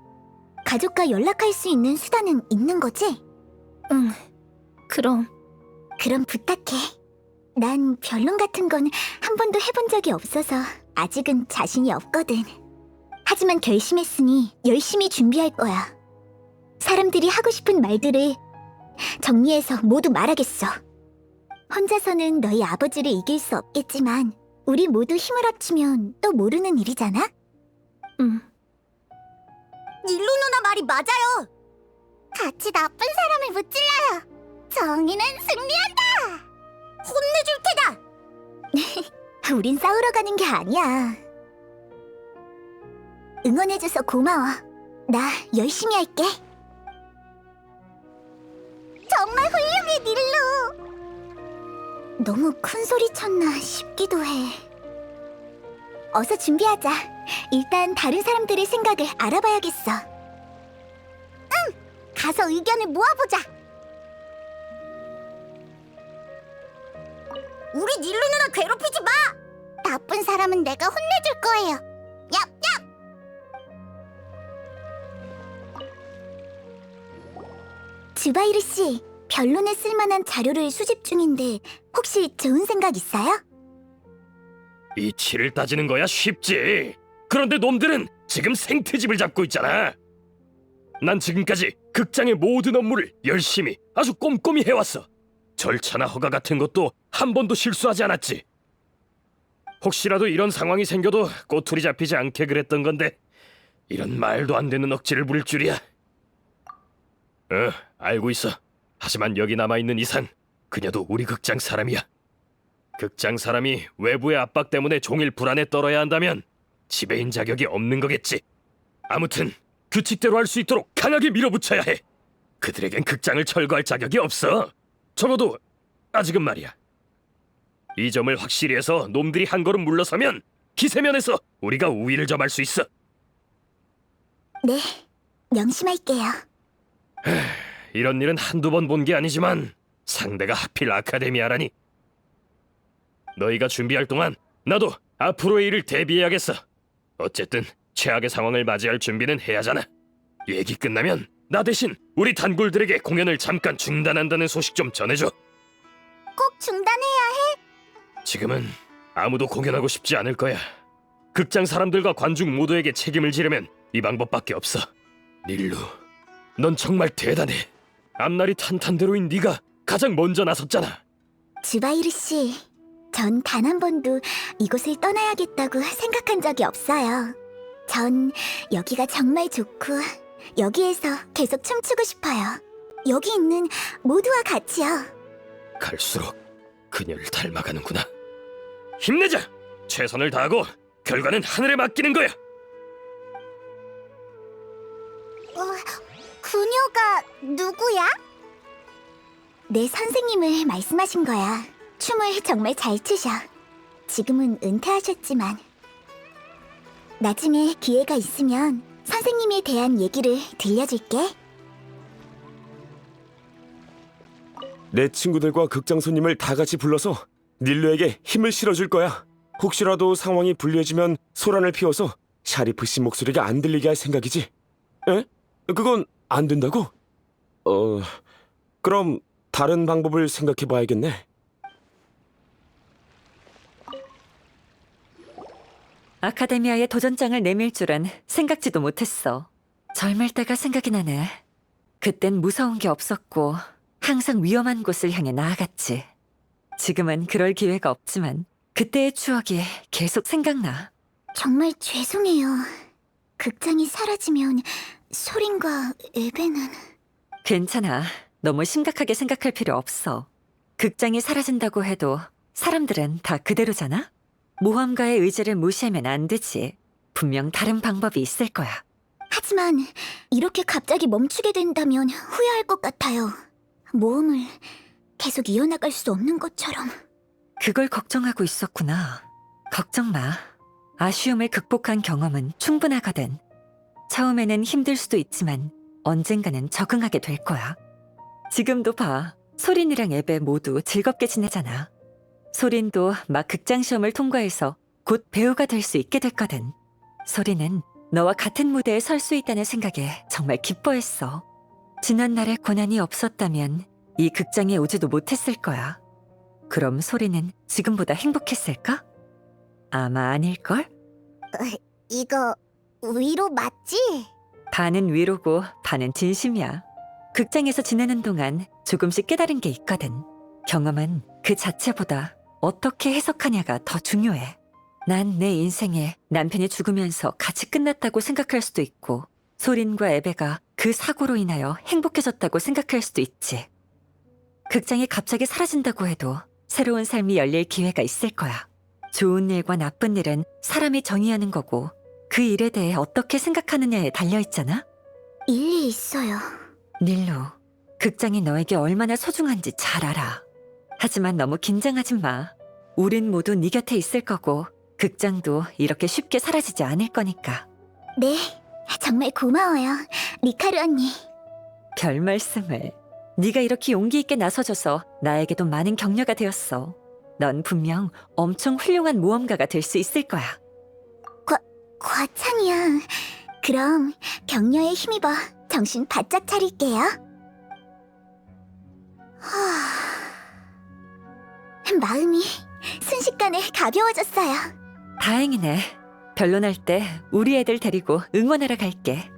B: 가족과 연락할 수 있는 수단은 있는 거지?
G: 응, 그럼.
B: 그럼 부탁해. 난 변론 같은 건 한 번도 해본 적이 없어서 아직은 자신이 없거든. 하지만 결심했으니 열심히 준비할 거야. 사람들이 하고 싶은 말들을 정리해서 모두 말하겠어. 혼자서는 너희 아버지를 이길 수 없겠지만 우리 모두 힘을 합치면 또 모르는 일이잖아?
G: 응.
B: 닐로 누나 말이 맞아요. 같이 나쁜 사람을 무찔러요. 정의는 승리한다. 혼내줄 테다. 우린 싸우러 가는 게 아니야. 응원해줘서 고마워. 나 열심히 할게. 정말 훌륭해, 닐로. 너무 큰 소리 쳤나 싶기도 해. 어서 준비하자. 일단 다른 사람들의 생각을 알아봐야겠어. 응! 가서 의견을 모아보자. 우리 닐로 누나 괴롭히지 마! 나쁜 사람은 내가 혼내줄 거예요. 얍얍! 주바이르 씨, 변론에 쓸만한 자료를 수집 중인데 혹시 좋은 생각 있어요?
H: 이치를 따지는 거야 쉽지. 그런데 놈들은 지금 생트집을 잡고 있잖아. 난 지금까지 극장의 모든 업무를 열심히 아주 꼼꼼히 해왔어. 절차나 허가 같은 것도 한 번도 실수하지 않았지. 혹시라도 이런 상황이 생겨도 꼬투리 잡히지 않게 그랬던 건데 이런 말도 안 되는 억지를 부릴 줄이야. 알고 있어. 하지만 여기 남아있는 이상 그녀도 우리 극장 사람이야. 극장 사람이 외부의 압박 때문에 종일 불안에 떨어야 한다면 지배인 자격이 없는 거겠지. 아무튼 규칙대로 할 수 있도록 강하게 밀어붙여야 해. 그들에겐 극장을 철거할 자격이 없어. 적어도 아직은 말이야. 이 점을 확실히 해서 놈들이 한 걸음 물러서면 기세면에서 우리가 우위를 점할 수 있어.
B: 네, 명심할게요.
H: 이런 일은 한두 번 본 게 아니지만 상대가 하필 아카데미아라니. 너희가 준비할 동안 나도 앞으로의 일을 대비해야겠어. 어쨌든 최악의 상황을 맞이할 준비는 해야잖아. 얘기 끝나면 나 대신 우리 단골들에게 공연을 잠깐 중단한다는 소식 좀 전해줘.
B: 꼭 중단해야 해?
H: 지금은 아무도 공연하고 싶지 않을 거야. 극장 사람들과 관중 모두에게 책임을 지려면 이 방법밖에 없어. 닐루, 넌 정말 대단해. 앞날이 탄탄대로인 네가 가장 먼저 나섰잖아.
B: 주바이르 씨, 전 단 한 번도 이곳을 떠나야겠다고 생각한 적이 없어요. 전 여기가 정말 좋고 여기에서 계속 춤추고 싶어요. 여기 있는 모두와 같이요.
H: 갈수록 그녀를 닮아가는구나. 힘내자! 최선을 다하고 결과는 하늘에 맡기는 거야.
B: 그녀가 누구야? 내 선생님을 말씀하신 거야. 춤을 정말 잘 추셔. 지금은 은퇴하셨지만 나중에 기회가 있으면 선생님에 대한 얘기를 들려줄게.
I: 내 친구들과 극장 손님을 다 같이 불러서 닐루에게 힘을 실어줄 거야. 혹시라도 상황이 불리해지면 소란을 피워서 샤리프 씨 목소리가 안 들리게 할 생각이지. 에? 그건 안 된다고? 그럼 다른 방법을 생각해 봐야겠네.
E: 아카데미아에 도전장을 내밀 줄은 생각지도 못했어. 젊을 때가 생각이 나네. 그땐 무서운 게 없었고 항상 위험한 곳을 향해 나아갔지. 지금은 그럴 기회가 없지만 그때의 추억이 계속 생각나.
B: 정말 죄송해요. 극장이 사라지면 소린과 에베는...
E: 괜찮아. 너무 심각하게 생각할 필요 없어. 극장이 사라진다고 해도 사람들은 다 그대로잖아? 모험가의 의지를 무시하면 안 되지. 분명 다른 방법이 있을 거야.
B: 하지만 이렇게 갑자기 멈추게 된다면 후회할 것 같아요. 모험을 계속 이어나갈 수 없는 것처럼.
E: 그걸 걱정하고 있었구나. 걱정 마. 아쉬움을 극복한 경험은 충분하거든. 처음에는 힘들 수도 있지만 언젠가는 적응하게 될 거야. 지금도 봐. 소린이랑 에베 모두 즐겁게 지내잖아. 소린도 막 극장 시험을 통과해서 곧 배우가 될 수 있게 됐거든. 소리는 너와 같은 무대에 설 수 있다는 생각에 정말 기뻐했어. 지난날의 고난이 없었다면 이 극장에 오지도 못했을 거야. 그럼 소리는 지금보다 행복했을까? 아마 아닐걸?
B: 이거 위로 맞지?
E: 반은 위로고 반은 진심이야. 극장에서 지내는 동안 조금씩 깨달은 게 있거든. 경험은 그 자체보다 어떻게 해석하냐가 더 중요해. 난 내 인생에 남편이 죽으면서 같이 끝났다고 생각할 수도 있고, 소린과 에베가 그 사고로 인하여 행복해졌다고 생각할 수도 있지. 극장이 갑자기 사라진다고 해도 새로운 삶이 열릴 기회가 있을 거야. 좋은 일과 나쁜 일은 사람이 정의하는 거고, 그 일에 대해 어떻게 생각하느냐에 달려있잖아?
B: 일리 있어요.
E: 닐로, 극장이 너에게 얼마나 소중한지 잘 알아. 하지만 너무 긴장하지 마. 우린 모두 네 곁에 있을 거고, 극장도 이렇게 쉽게 사라지지 않을 거니까.
B: 네, 정말 고마워요, 리카루 언니.
E: 별 말씀을. 네가 이렇게 용기 있게 나서줘서 나에게도 많은 격려가 되었어. 넌 분명 엄청 훌륭한 모험가가 될 수 있을 거야.
B: 과찬이야. 그럼 격려에 힘입어 정신 바짝 차릴게요. 마음이 순식간에 가벼워졌어요.
E: 다행이네. 변론할 때 우리 애들 데리고 응원하러 갈게.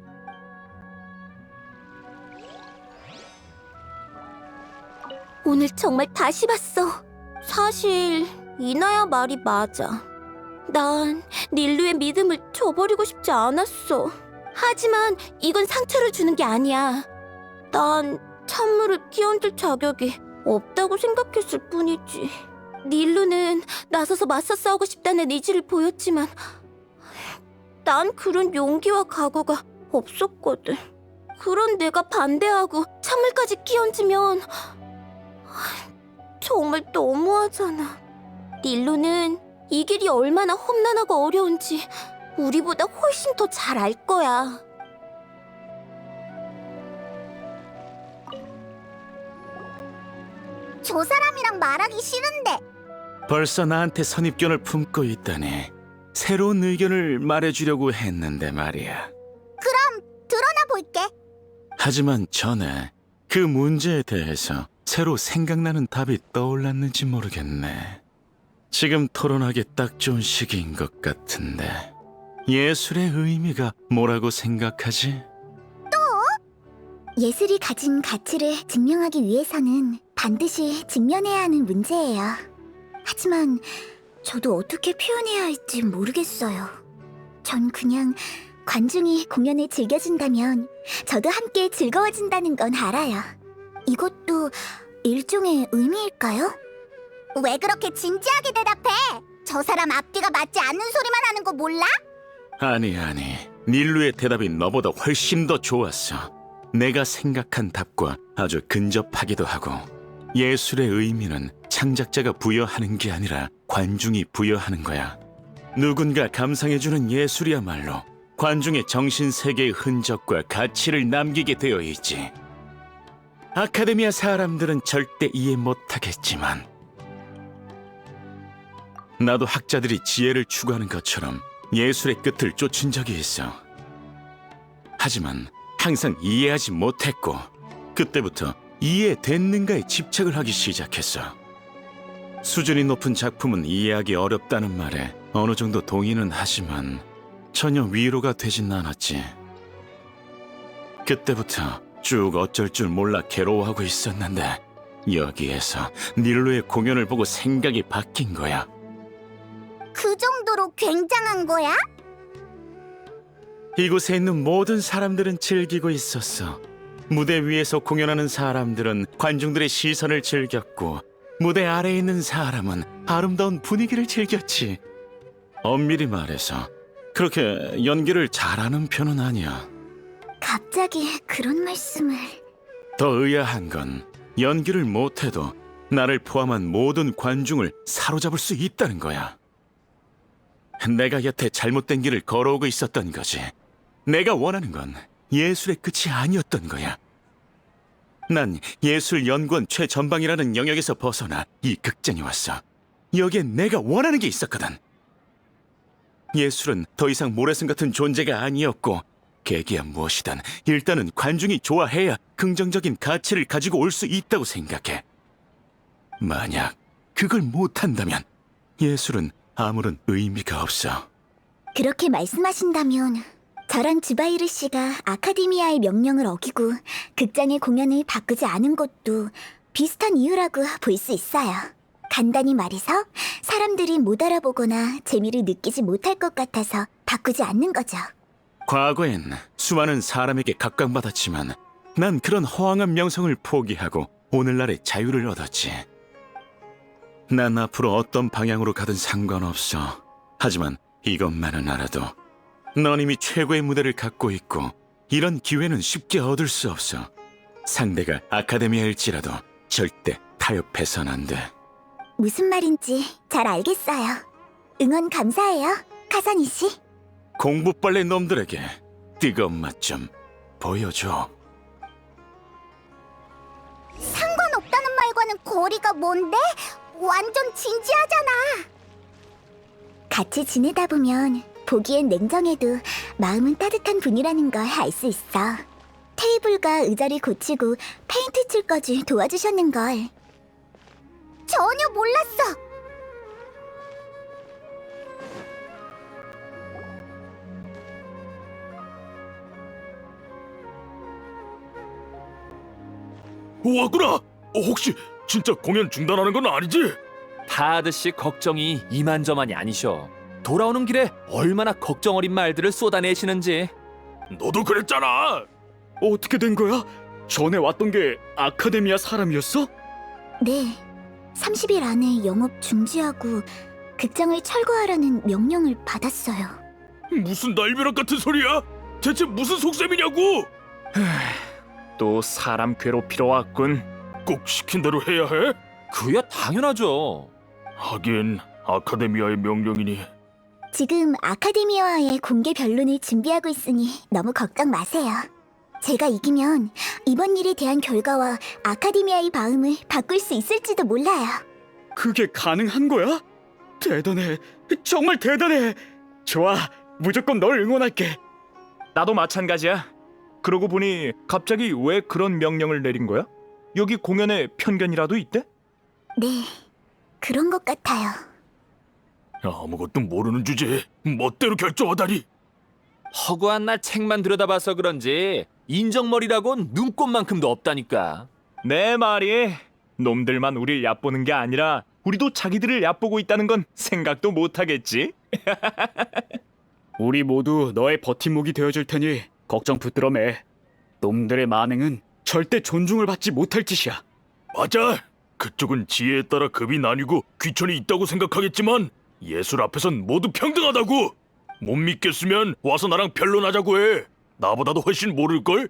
G: 오늘 정말 다시 봤어. 사실 이나야 말이 맞아. 난 닐루의 믿음을 저버리고 싶지 않았어. 하지만 이건 상처를 주는 게 아니야. 난 찬물을 끼얹을 자격이 없다고 생각했을 뿐이지. 닐루는 나서서 맞서 싸우고 싶다는 의지를 보였지만 난 그런 용기와 각오가 없었거든. 그런 내가 반대하고 찬물까지 끼얹으면 정말 너무하잖아. 닐루는 이 길이 얼마나 험난하고 어려운지 우리보다 훨씬 더 잘 알 거야.
B: 저 사람이랑 말하기 싫은데.
F: 벌써 나한테 선입견을 품고 있다니. 새로운 의견을 말해주려고 했는데 말이야.
B: 드러나 볼게.
F: 하지만 전에 그 문제에 대해서 새로 생각나는 답이 떠올랐는지 모르겠네. 지금 토론하기 딱 좋은 시기인 것 같은데. 예술의 의미가 뭐라고 생각하지?
B: 예술이 가진 가치를 증명하기 위해서는 반드시 직면해야 하는 문제예요. 하지만 저도 어떻게 표현해야 할지 모르겠어요. 전 그냥 관중이 공연을 즐겨준다면 저도 함께 즐거워진다는 건 알아요. 이것도 일종의 의미일까요? 왜 그렇게 진지하게 대답해? 저 사람 앞뒤가 맞지 않는 소리만 하는 거 몰라?
F: 아니. 닐루의 대답이 너보다 훨씬 더 좋았어. 내가 생각한 답과 아주 근접하기도 하고. 예술의 의미는 창작자가 부여하는 게 아니라 관중이 부여하는 거야. 누군가 감상해주는 예술이야말로 관중의 정신세계의 흔적과 가치를 남기게 되어 있지. 아카데미아 사람들은 절대 이해 못하겠지만 나도 학자들이 지혜를 추구하는 것처럼 예술의 끝을 쫓은 적이 있어. 하지만 항상 이해하지 못했고 그때부터 이해됐는가에 집착을 하기 시작했어. 수준이 높은 작품은 이해하기 어렵다는 말에 어느 정도 동의는 하지만 전혀 위로가 되진 않았지. 그때부터 쭉 어쩔 줄 몰라 괴로워하고 있었는데 여기에서 닐로의 공연을 보고 생각이 바뀐 거야.
B: 그 정도로 굉장한 거야?
F: 이곳에 있는 모든 사람들은 즐기고 있었어. 무대 위에서 공연하는 사람들은 관중들의 시선을 즐겼고 무대 아래에 있는 사람은 아름다운 분위기를 즐겼지. 엄밀히 말해서 그렇게 연기를 잘하는 편은 아니야.
B: 갑자기 그런 말씀을...
F: 더 의아한 건 연기를 못해도 나를 포함한 모든 관중을 사로잡을 수 있다는 거야. 내가 여태 잘못된 길을 걸어오고 있었던 거지. 내가 원하는 건 예술의 끝이 아니었던 거야. 난 예술연구원 최전방이라는 영역에서 벗어나 이 극장에 왔어. 여기에 내가 원하는 게 있었거든. 예술은 더 이상 모래성 같은 존재가 아니었고 계기야 무엇이든 일단은 관중이 좋아해야 긍정적인 가치를 가지고 올 수 있다고 생각해. 만약 그걸 못한다면 예술은 아무런 의미가 없어.
B: 그렇게 말씀하신다면 저랑 주바이르 씨가 아카데미아의 명령을 어기고 극장의 공연을 바꾸지 않은 것도 비슷한 이유라고 볼 수 있어요. 간단히 말해서 사람들이 못 알아보거나 재미를 느끼지 못할 것 같아서 바꾸지 않는 거죠.
F: 과거엔 수많은 사람에게 각광받았지만 난 그런 허황한 명성을 포기하고 오늘날의 자유를 얻었지. 난 앞으로 어떤 방향으로 가든 상관없어. 하지만 이것만은 알아도 넌 이미 최고의 무대를 갖고 있고 이런 기회는 쉽게 얻을 수 없어. 상대가 아카데미아일지라도 절대 타협해선 안 돼.
B: 무슨 말인지 잘 알겠어요. 응원 감사해요, 카사니 씨.
F: 공부빨래 놈들에게 뜨거운 맛 좀 보여줘.
B: 상관없다는 말과는 거리가 먼데? 완전 진지하잖아. 같이 지내다 보면 보기엔 냉정해도 마음은 따뜻한 분이라는 걸 알 수 있어. 테이블과 의자를 고치고 페인트 칠까지 도와주셨는걸. 전혀 몰랐어.
H: 왔구나. 혹시 진짜 공연 중단하는 건 아니지?
D: 파드 씨 걱정이 이만저만이 아니셔. 돌아오는 길에 얼마나 걱정 어린 말들을 쏟아내시는지.
H: 너도 그랬잖아.
C: 어떻게 된 거야? 전에 왔던 게 아카데미아 사람이었어?
B: 네, 30일 안에 영업 중지하고 극장을 철거하라는 명령을 받았어요.
H: 무슨 날벼락 같은 소리야? 대체 무슨 속셈이냐고?
A: 또 사람 괴롭히러 왔군.
H: 꼭 시킨 대로 해야 해?
D: 그야 당연하죠.
H: 하긴 아카데미아의 명령이니.
B: 지금 아카데미아와의 공개 변론을 준비하고 있으니 너무 걱정 마세요. 제가 이기면 이번 일에 대한 결과와 아카데미아의 마음을 바꿀 수 있을지도 몰라요.
C: 그게 가능한 거야? 대단해. 정말 대단해. 좋아. 무조건 널 응원할게.
A: 나도 마찬가지야. 그러고 보니 갑자기 왜 그런 명령을 내린 거야? 여기 공연에 편견이라도 있대?
B: 네, 그런 것 같아요.
H: 아무것도 모르는 주제에 멋대로 결정하다니.
D: 허구한 날 책만 들여다봐서 그런지 인정머리라곤 눈꼽만큼도 없다니까.
A: 내 말이 놈들만 우릴 얕보는 게 아니라 우리도 자기들을 얕보고 있다는 건 생각도 못하겠지?
C: 우리 모두 너의 버팀목이 되어줄 테니 걱정 붙들어 매. 놈들의 만행은 절대 존중을 받지 못할 짓이야.
H: 맞아. 그쪽은 지혜에 따라 급이 나뉘고 귀천이 있다고 생각하겠지만 예술 앞에선 모두 평등하다고. 못 믿겠으면 와서 나랑 변론하자고 해. 나보다도 훨씬 모를걸?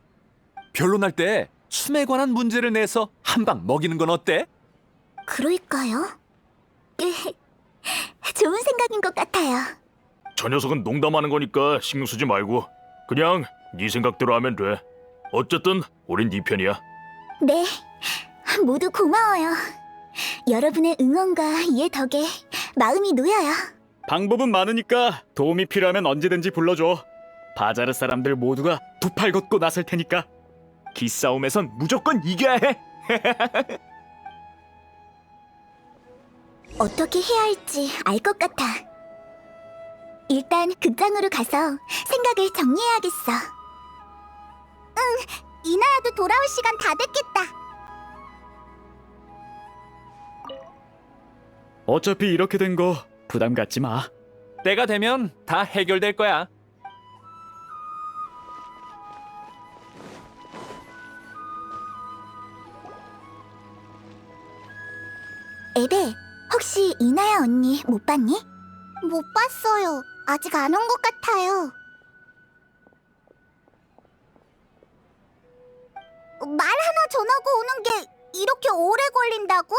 D: 변론할 때 춤에 관한 문제를 내서 한 방 먹이는 건 어때?
B: 그럴까요? 좋은 생각인 것 같아요.
H: 저 녀석은 농담하는 거니까 신경 쓰지 말고 그냥 네 생각대로 하면 돼. 어쨌든 우린 네 편이야.
B: 네, 모두 고마워요. 여러분의 응원과 이해 덕에 마음이 놓여요.
C: 방법은 많으니까 도움이 필요하면 언제든지 불러줘. 바자르 사람들 모두가 두 팔 걷고 나설 테니까.
A: 기싸움에선 무조건 이겨야 해.
B: 어떻게 해야 할지 알 것 같아. 일단 극장으로 가서 생각을 정리해야겠어. 응, 이나야도 돌아올 시간 다 됐겠다.
C: 어차피 이렇게 된 거 부담 갖지 마.
D: 때가 되면 다 해결될 거야.
B: 에베, 혹시 이나야 언니 못 봤니? 못 봤어요. 아직 안 온 것 같아요. 말 하나 전하고 오는 게 이렇게 오래 걸린다고?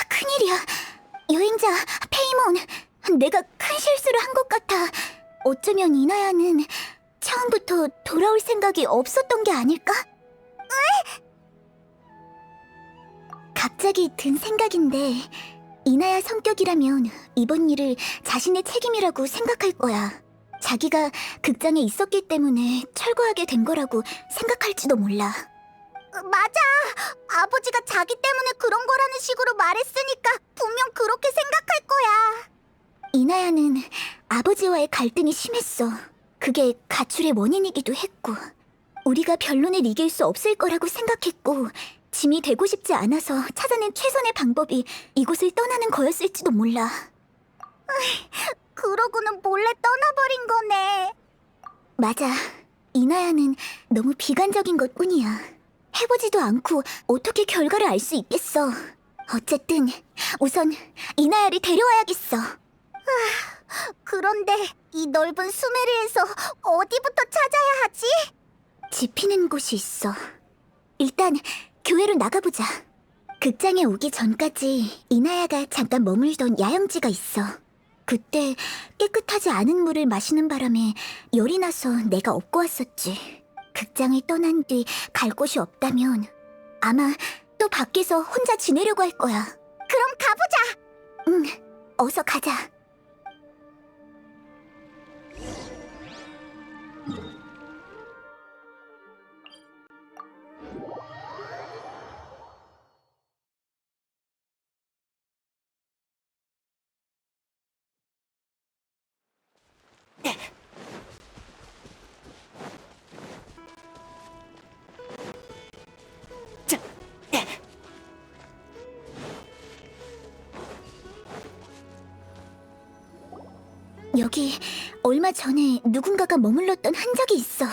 B: 큰일이야. 여행자 페이몬, 내가 큰 실수를 한 것 같아. 어쩌면 이나야는 처음부터 돌아올 생각이 없었던 게 아닐까? 갑자기 든 생각인데 이나야 성격이라면 이번 일을 자신의 책임이라고 생각할 거야. 자기가 극장에 있었기 때문에 철거하게 된 거라고 생각할지도 몰라. 맞아. 아버지가 자기 때문에 그런 거라는 식으로 말했으니까 분명 그렇게 생각할 거야. 이나야는 아버지와의 갈등이 심했어. 그게 가출의 원인이기도 했고, 우리가 변론을 이길 수 없을 거라고 생각했고, 짐이 되고 싶지 않아서 찾아낸 최선의 방법이 이곳을 떠나는 거였을지도 몰라. 그러고는 몰래 떠나버린 거네. 맞아. 이나야는 너무 비관적인 것뿐이야. 해보지도 않고 어떻게 결과를 알 수 있겠어. 어쨌든 우선 이나야를 데려와야겠어. 그런데 이 넓은 수메르에서 어디부터 찾아야 하지? 지피는 곳이 있어. 일단 교회로 나가보자. 극장에 오기 전까지 이나야가 잠깐 머물던 야영지가 있어. 그때 깨끗하지 않은 물을 마시는 바람에 열이 나서 내가 업고 왔었지. 극장을 떠난 뒤 갈 곳이 없다면 아마 또 밖에서 혼자 지내려고 할 거야. 그럼 가보자. 응, 어서 가자. 여기 얼마 전에 누군가가 머물렀던 흔적이 있어.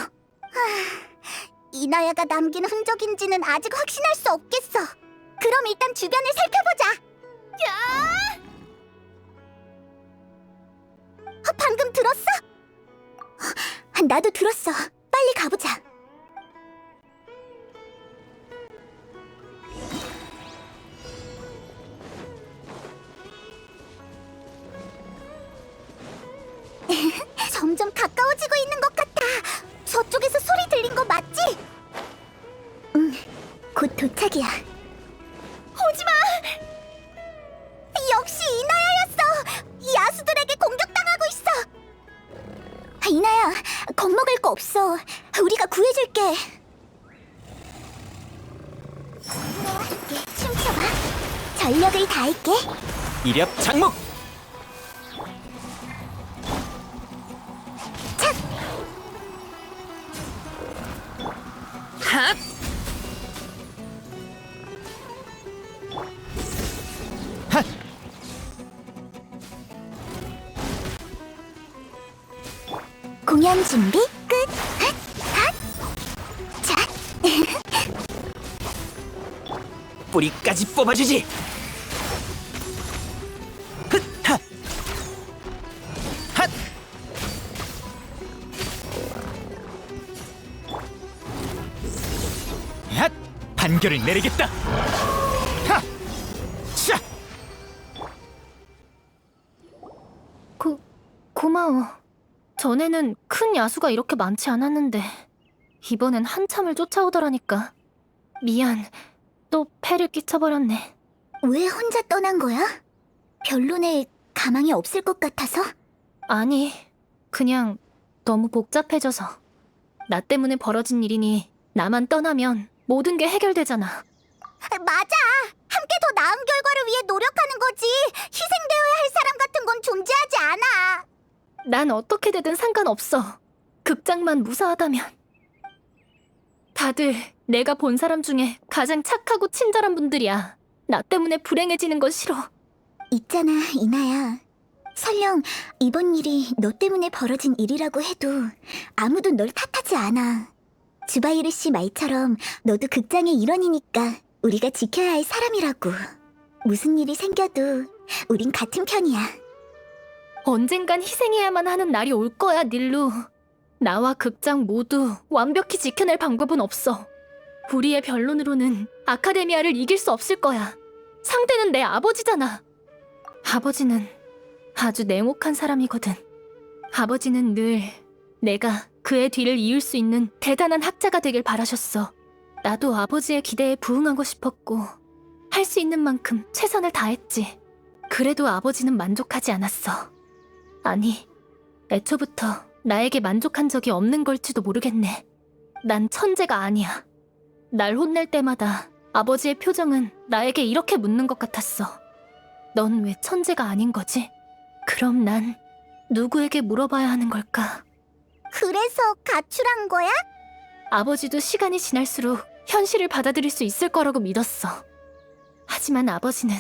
B: 이나야가 남긴 흔적인지는 아직 확신할 수 없겠어. 그럼 일단 주변을 살펴보자. 방금 들었어? 나도 들었어. 빨리 가보자. 점점 가까워지고 있는 것 같아. 저쪽에서 소리 들린 거 맞지? 응, 곧 도착이야. 오지마! 역시 이나야였어! 이 야수들에게 공격당하고 있어! 이나야, 겁먹을 거 없어. 우리가 구해줄게. 내와 함께 춤춰봐. 전력을 다할게.
C: 이력 장목.
B: 공연 준비 끝. 자,
C: 뿌리까지 뽑아주지. 판결을 내리겠다.
G: 고마워. 전에는 큰 야수가 이렇게 많지 않았는데 이번엔 한참을 쫓아오더라니까. 미안. 또 패를 끼쳐버렸네.
B: 왜 혼자 떠난 거야? 변론에 가망이 없을 것 같아서?
G: 아니, 그냥 너무 복잡해져서. 나 때문에 벌어진 일이니 나만 떠나면 모든 게 해결되잖아.
B: 맞아. 함께 더 나은 결과를 위해 노력하는 거지. 희생되어야 할 사람 같은 건 존재하지 않아.
G: 난 어떻게 되든 상관없어. 극장만 무사하다면. 다들 내가 본 사람 중에 가장 착하고 친절한 분들이야. 나 때문에 불행해지는 건 싫어.
B: 있잖아, 이나야. 설령 이번 일이 너 때문에 벌어진 일이라고 해도 아무도 널 탓하지 않아. 주바이르 씨 말처럼 너도 극장의 일원이니까 우리가 지켜야 할 사람이라고. 무슨 일이 생겨도 우린 같은 편이야.
G: 언젠간 희생해야만 하는 날이 올 거야, 닐루. 나와 극장 모두 완벽히 지켜낼 방법은 없어. 우리의 변론으로는 아카데미아를 이길 수 없을 거야. 상대는 내 아버지잖아. 아버지는 아주 냉혹한 사람이거든. 아버지는 늘 내가 그의 뒤를 이을 수 있는 대단한 학자가 되길 바라셨어. 나도 아버지의 기대에 부응하고 싶었고 할 수 있는 만큼 최선을 다했지. 그래도 아버지는 만족하지 않았어. 아니, 애초부터 나에게 만족한 적이 없는 걸지도 모르겠네. 난 천재가 아니야. 날 혼낼 때마다 아버지의 표정은 나에게 이렇게 묻는 것 같았어. 넌 왜 천재가 아닌 거지? 그럼 난 누구에게 물어봐야 하는 걸까?
B: 그래서 가출한 거야?
G: 아버지도 시간이 지날수록 현실을 받아들일 수 있을 거라고 믿었어. 하지만 아버지는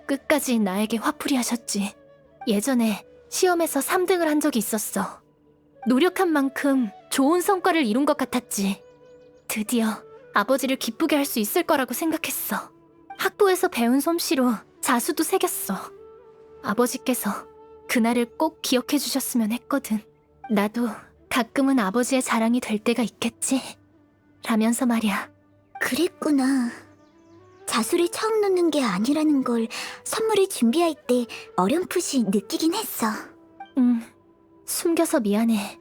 G: 끝까지 나에게 화풀이 하셨지. 예전에 시험에서 3등을 한 적이 있었어. 노력한 만큼 좋은 성과를 이룬 것 같았지. 드디어 아버지를 기쁘게 할 수 있을 거라고 생각했어. 학부에서 배운 솜씨로 자수도 새겼어. 아버지께서 그날을 꼭 기억해 주셨으면 했거든. 나도 가끔은 아버지의 자랑이 될 때가 있겠지. 라면서 말이야.
B: 그랬구나. 자수를 처음 놓는 게 아니라는 걸 선물을 준비할 때 어렴풋이 느끼긴 했어.
G: 숨겨서 미안해.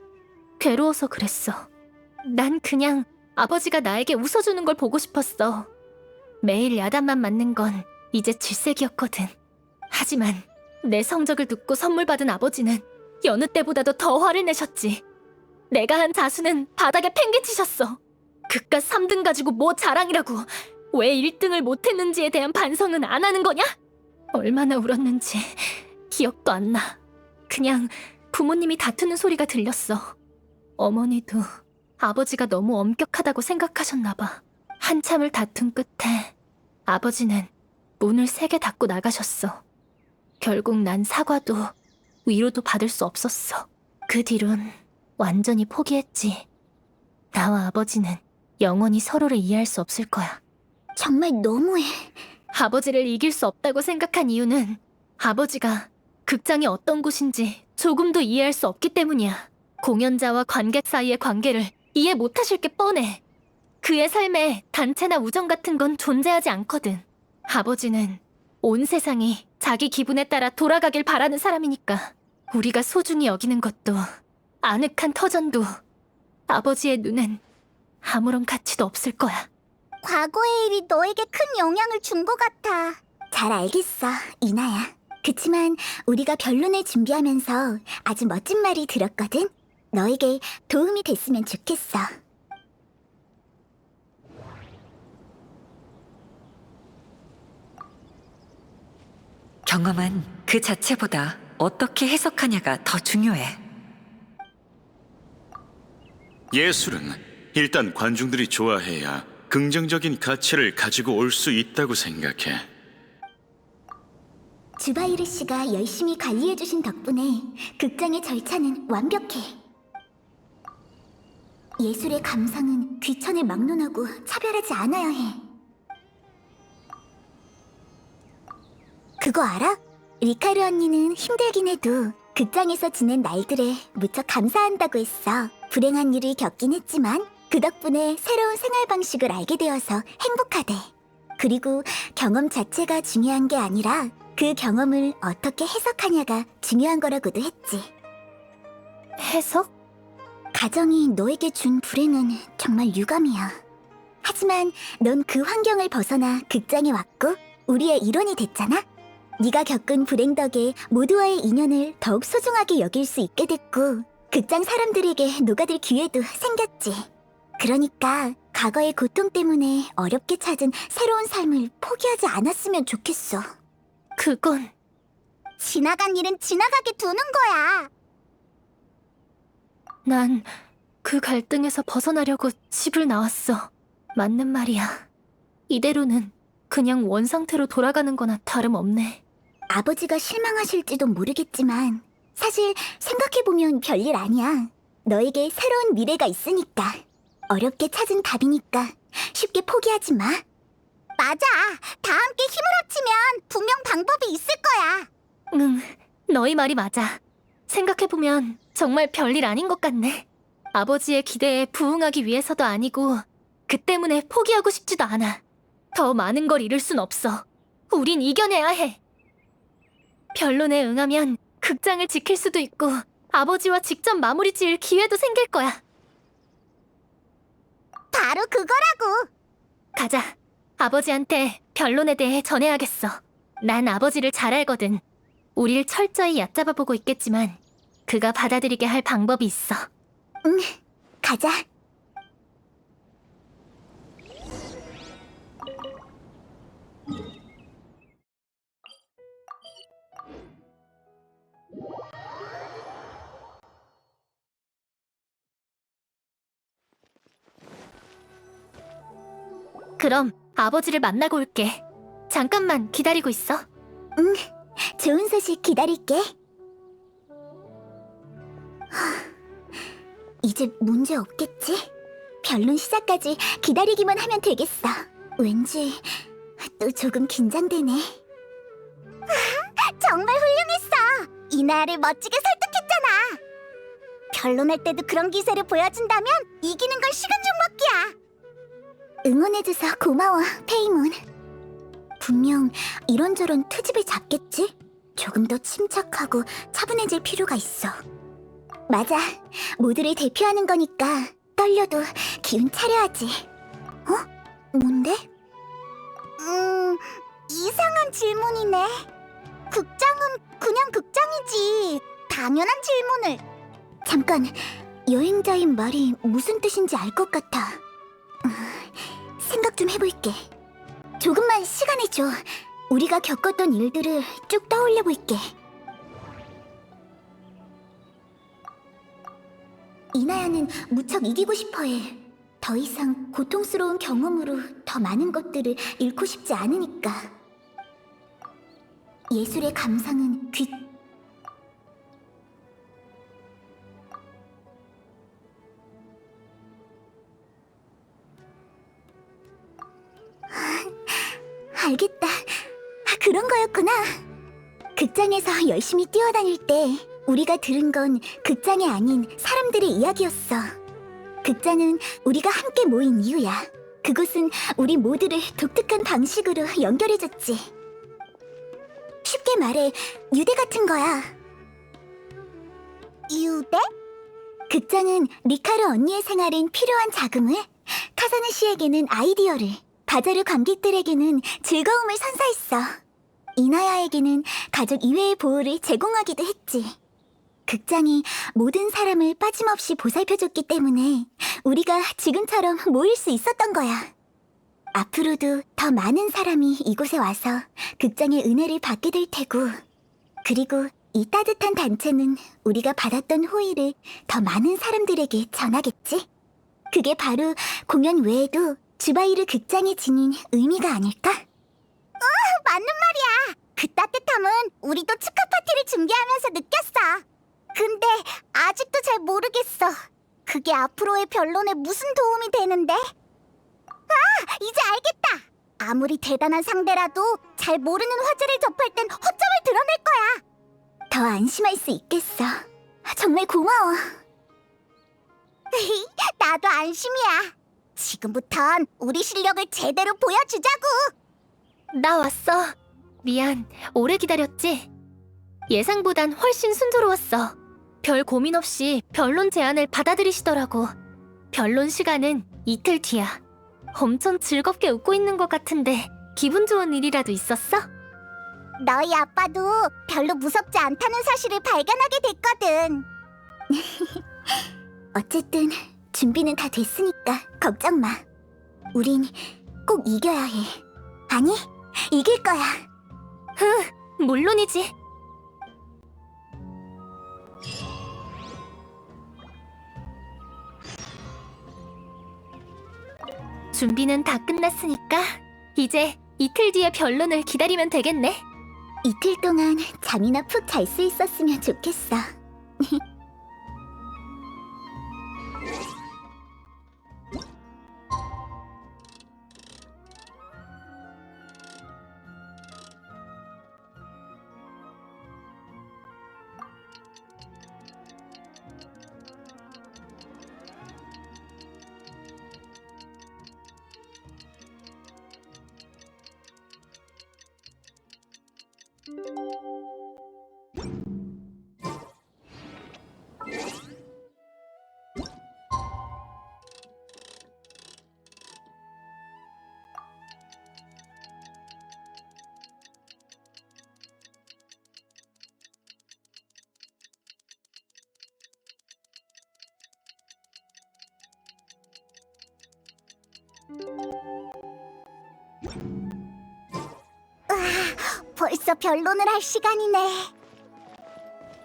G: 괴로워서 그랬어. 난 그냥 아버지가 나에게 웃어주는 걸 보고 싶었어. 매일 야단만 맞는 건 이제 질색이었거든. 하지만 내 성적을 듣고 선물 받은 아버지는 여느 때보다도 더 화를 내셨지. 내가 한 자수는 바닥에 팽개치셨어. 그깟 3등 가지고 뭐 자랑이라고. 왜 1등을 못했는지에 대한 반성은 안 하는 거냐? 얼마나 울었는지 기억도 안 나. 그냥 부모님이 다투는 소리가 들렸어. 어머니도 아버지가 너무 엄격하다고 생각하셨나 봐. 한참을 다툰 끝에 아버지는 문을 세게 닫고 나가셨어. 결국 난 사과도 위로도 받을 수 없었어. 그 뒤론 완전히 포기했지. 나와 아버지는 영원히 서로를 이해할 수 없을 거야.
B: 정말 너무해.
G: 아버지를 이길 수 없다고 생각한 이유는 아버지가 극장이 어떤 곳인지 조금도 이해할 수 없기 때문이야. 공연자와 관객 사이의 관계를 이해 못하실 게 뻔해. 그의 삶에 단체나 우정 같은 건 존재하지 않거든. 아버지는 온 세상이 자기 기분에 따라 돌아가길 바라는 사람이니까. 우리가 소중히 여기는 것도 아늑한 터전도 아버지의 눈엔 아무런 가치도 없을 거야.
B: 과거의 일이 너에게 큰 영향을 준 것 같아. 잘 알겠어, 이나야. 그치만 우리가 변론을 준비하면서 아주 멋진 말이 들었거든. 너에게 도움이 됐으면 좋겠어.
E: 경험은 그 자체보다 어떻게 해석하냐가 더 중요해.
F: 예술은 일단 관중들이 좋아해야 긍정적인 가치를 가지고 올 수 있다고 생각해.
B: 주바이르 씨가 열심히 관리해주신 덕분에 극장의 절차는 완벽해. 예술의 감상은 귀천을 막론하고 차별하지 않아야 해. 그거 알아? 리카르 언니는 힘들긴 해도 극장에서 지낸 날들에 무척 감사한다고 했어. 불행한 일을 겪긴 했지만 그 덕분에 새로운 생활 방식을 알게 되어서 행복하대. 그리고 경험 자체가 중요한 게 아니라 그 경험을 어떻게 해석하냐가 중요한 거라고도 했지.
G: 해석?
B: 가정이 너에게 준 불행은 정말 유감이야. 하지만 넌 그 환경을 벗어나 극장에 왔고 우리의 일원이 됐잖아? 네가 겪은 불행 덕에 모두와의 인연을 더욱 소중하게 여길 수 있게 됐고 극장 사람들에게 녹아들 기회도 생겼지. 그러니까 과거의 고통 때문에 어렵게 찾은 새로운 삶을 포기하지 않았으면 좋겠어.
G: 그건
B: 지나간 일은 지나가게 두는 거야.
G: 난 그 갈등에서 벗어나려고 집을 나왔어. 맞는 말이야. 이대로는 그냥 원상태로 돌아가는 거나 다름없네.
B: 아버지가 실망하실지도 모르겠지만 사실 생각해보면 별일 아니야. 너에게 새로운 미래가 있으니까. 어렵게 찾은 답이니까 쉽게 포기하지 마. 맞아. 다 함께 힘을 합치면 분명 방법이 있을 거야.
G: 응, 너희 말이 맞아. 생각해보면 정말 별일 아닌 것 같네. 아버지의 기대에 부응하기 위해서도 아니고 그 때문에 포기하고 싶지도 않아. 더 많은 걸 잃을 순 없어. 우린 이겨내야 해. 변론에 응하면 극장을 지킬 수도 있고 아버지와 직접 마무리 지을 기회도 생길 거야.
B: 바로 그거라고.
G: 가자. 아버지한테 변론에 대해 전해야겠어. 난 아버지를 잘 알거든. 우릴 철저히 얕잡아 보고 있겠지만 그가 받아들이게 할 방법이 있어.
B: 응, 가자.
G: 그럼 아버지를 만나고 올게. 잠깐만 기다리고 있어.
B: 응, 좋은 소식 기다릴게. 이제 문제 없겠지? 변론 시작까지 기다리기만 하면 되겠어. 왠지 또 조금 긴장되네. 정말 훌륭했어. 이나야를 멋지게 설득했잖아. 변론할 때도 그런 기세를 보여준다면 이기는 건 시간 좀 먹기야. 응원해줘서 고마워, 페이몬. 분명 이런저런 트집을 잡겠지? 조금 더 침착하고 차분해질 필요가 있어. 맞아, 모두를 대표하는 거니까 떨려도 기운 차려야지. 어? 뭔데? 이상한 질문이네. 극장은 그냥 극장이지. 당연한 질문을. 잠깐, 여행자인 말이 무슨 뜻인지 알 것 같아. 생각 좀 해볼게. 조금만 시간을 줘. 우리가 겪었던 일들을 쭉 떠올려 볼게. 이나야는 무척 이기고 싶어해. 더 이상 고통스러운 경험으로 더 많은 것들을 잃고 싶지 않으니까. 예술의 감상은 알겠다. 그런 거였구나. 극장에서 열심히 뛰어다닐 때 우리가 들은 건 극장이 아닌 사람들의 이야기였어. 극장은 우리가 함께 모인 이유야. 그곳은 우리 모두를 독특한 방식으로 연결해줬지. 쉽게 말해 유대 같은 거야. 유대? 극장은 리카르 언니의 생활엔 필요한 자금을, 카사네 씨에게는 아이디어를, 바자르 관객들에게는 즐거움을 선사했어. 이나야에게는 가족 이외의 보호를 제공하기도 했지. 극장이 모든 사람을 빠짐없이 보살펴줬기 때문에 우리가 지금처럼 모일 수 있었던 거야. 앞으로도 더 많은 사람이 이곳에 와서 극장의 은혜를 받게 될 테고, 그리고 이 따뜻한 단체는 우리가 받았던 호의를 더 많은 사람들에게 전하겠지? 그게 바로 공연 외에도 주바이르 극장이 지닌 의미가 아닐까? 맞는 말이야. 그 따뜻함은 우리도 축하 파티를 준비하면서 느꼈어. 근데 아직도 잘 모르겠어. 그게 앞으로의 변론에 무슨 도움이 되는데? 이제 알겠다. 아무리 대단한 상대라도 잘 모르는 화제를 접할 땐 허점을 드러낼 거야. 더 안심할 수 있겠어. 정말 고마워. 나도 안심이야. 지금부턴 우리 실력을 제대로 보여주자고.
G: 나 왔어. 미안, 오래 기다렸지? 예상보단 훨씬 순조로웠어. 별 고민 없이 변론 제안을 받아들이시더라고. 변론 시간은 이틀 뒤야. 엄청 즐겁게 웃고 있는 것 같은데 기분 좋은 일이라도 있었어?
B: 너희 아빠도 별로 무섭지 않다는 사실을 발견하게 됐거든. 어쨌든 준비는 다 됐으니까 걱정 마. 우린 꼭 이겨야 해. 아니, 이길 거야.
G: 물론이지. 준비는 다 끝났으니까 이제 이틀 뒤에 변론을 기다리면 되겠네.
B: 이틀 동안 잠이나 푹 잘 수 있었으면 좋겠어. 벌써 변론을 할 시간이네.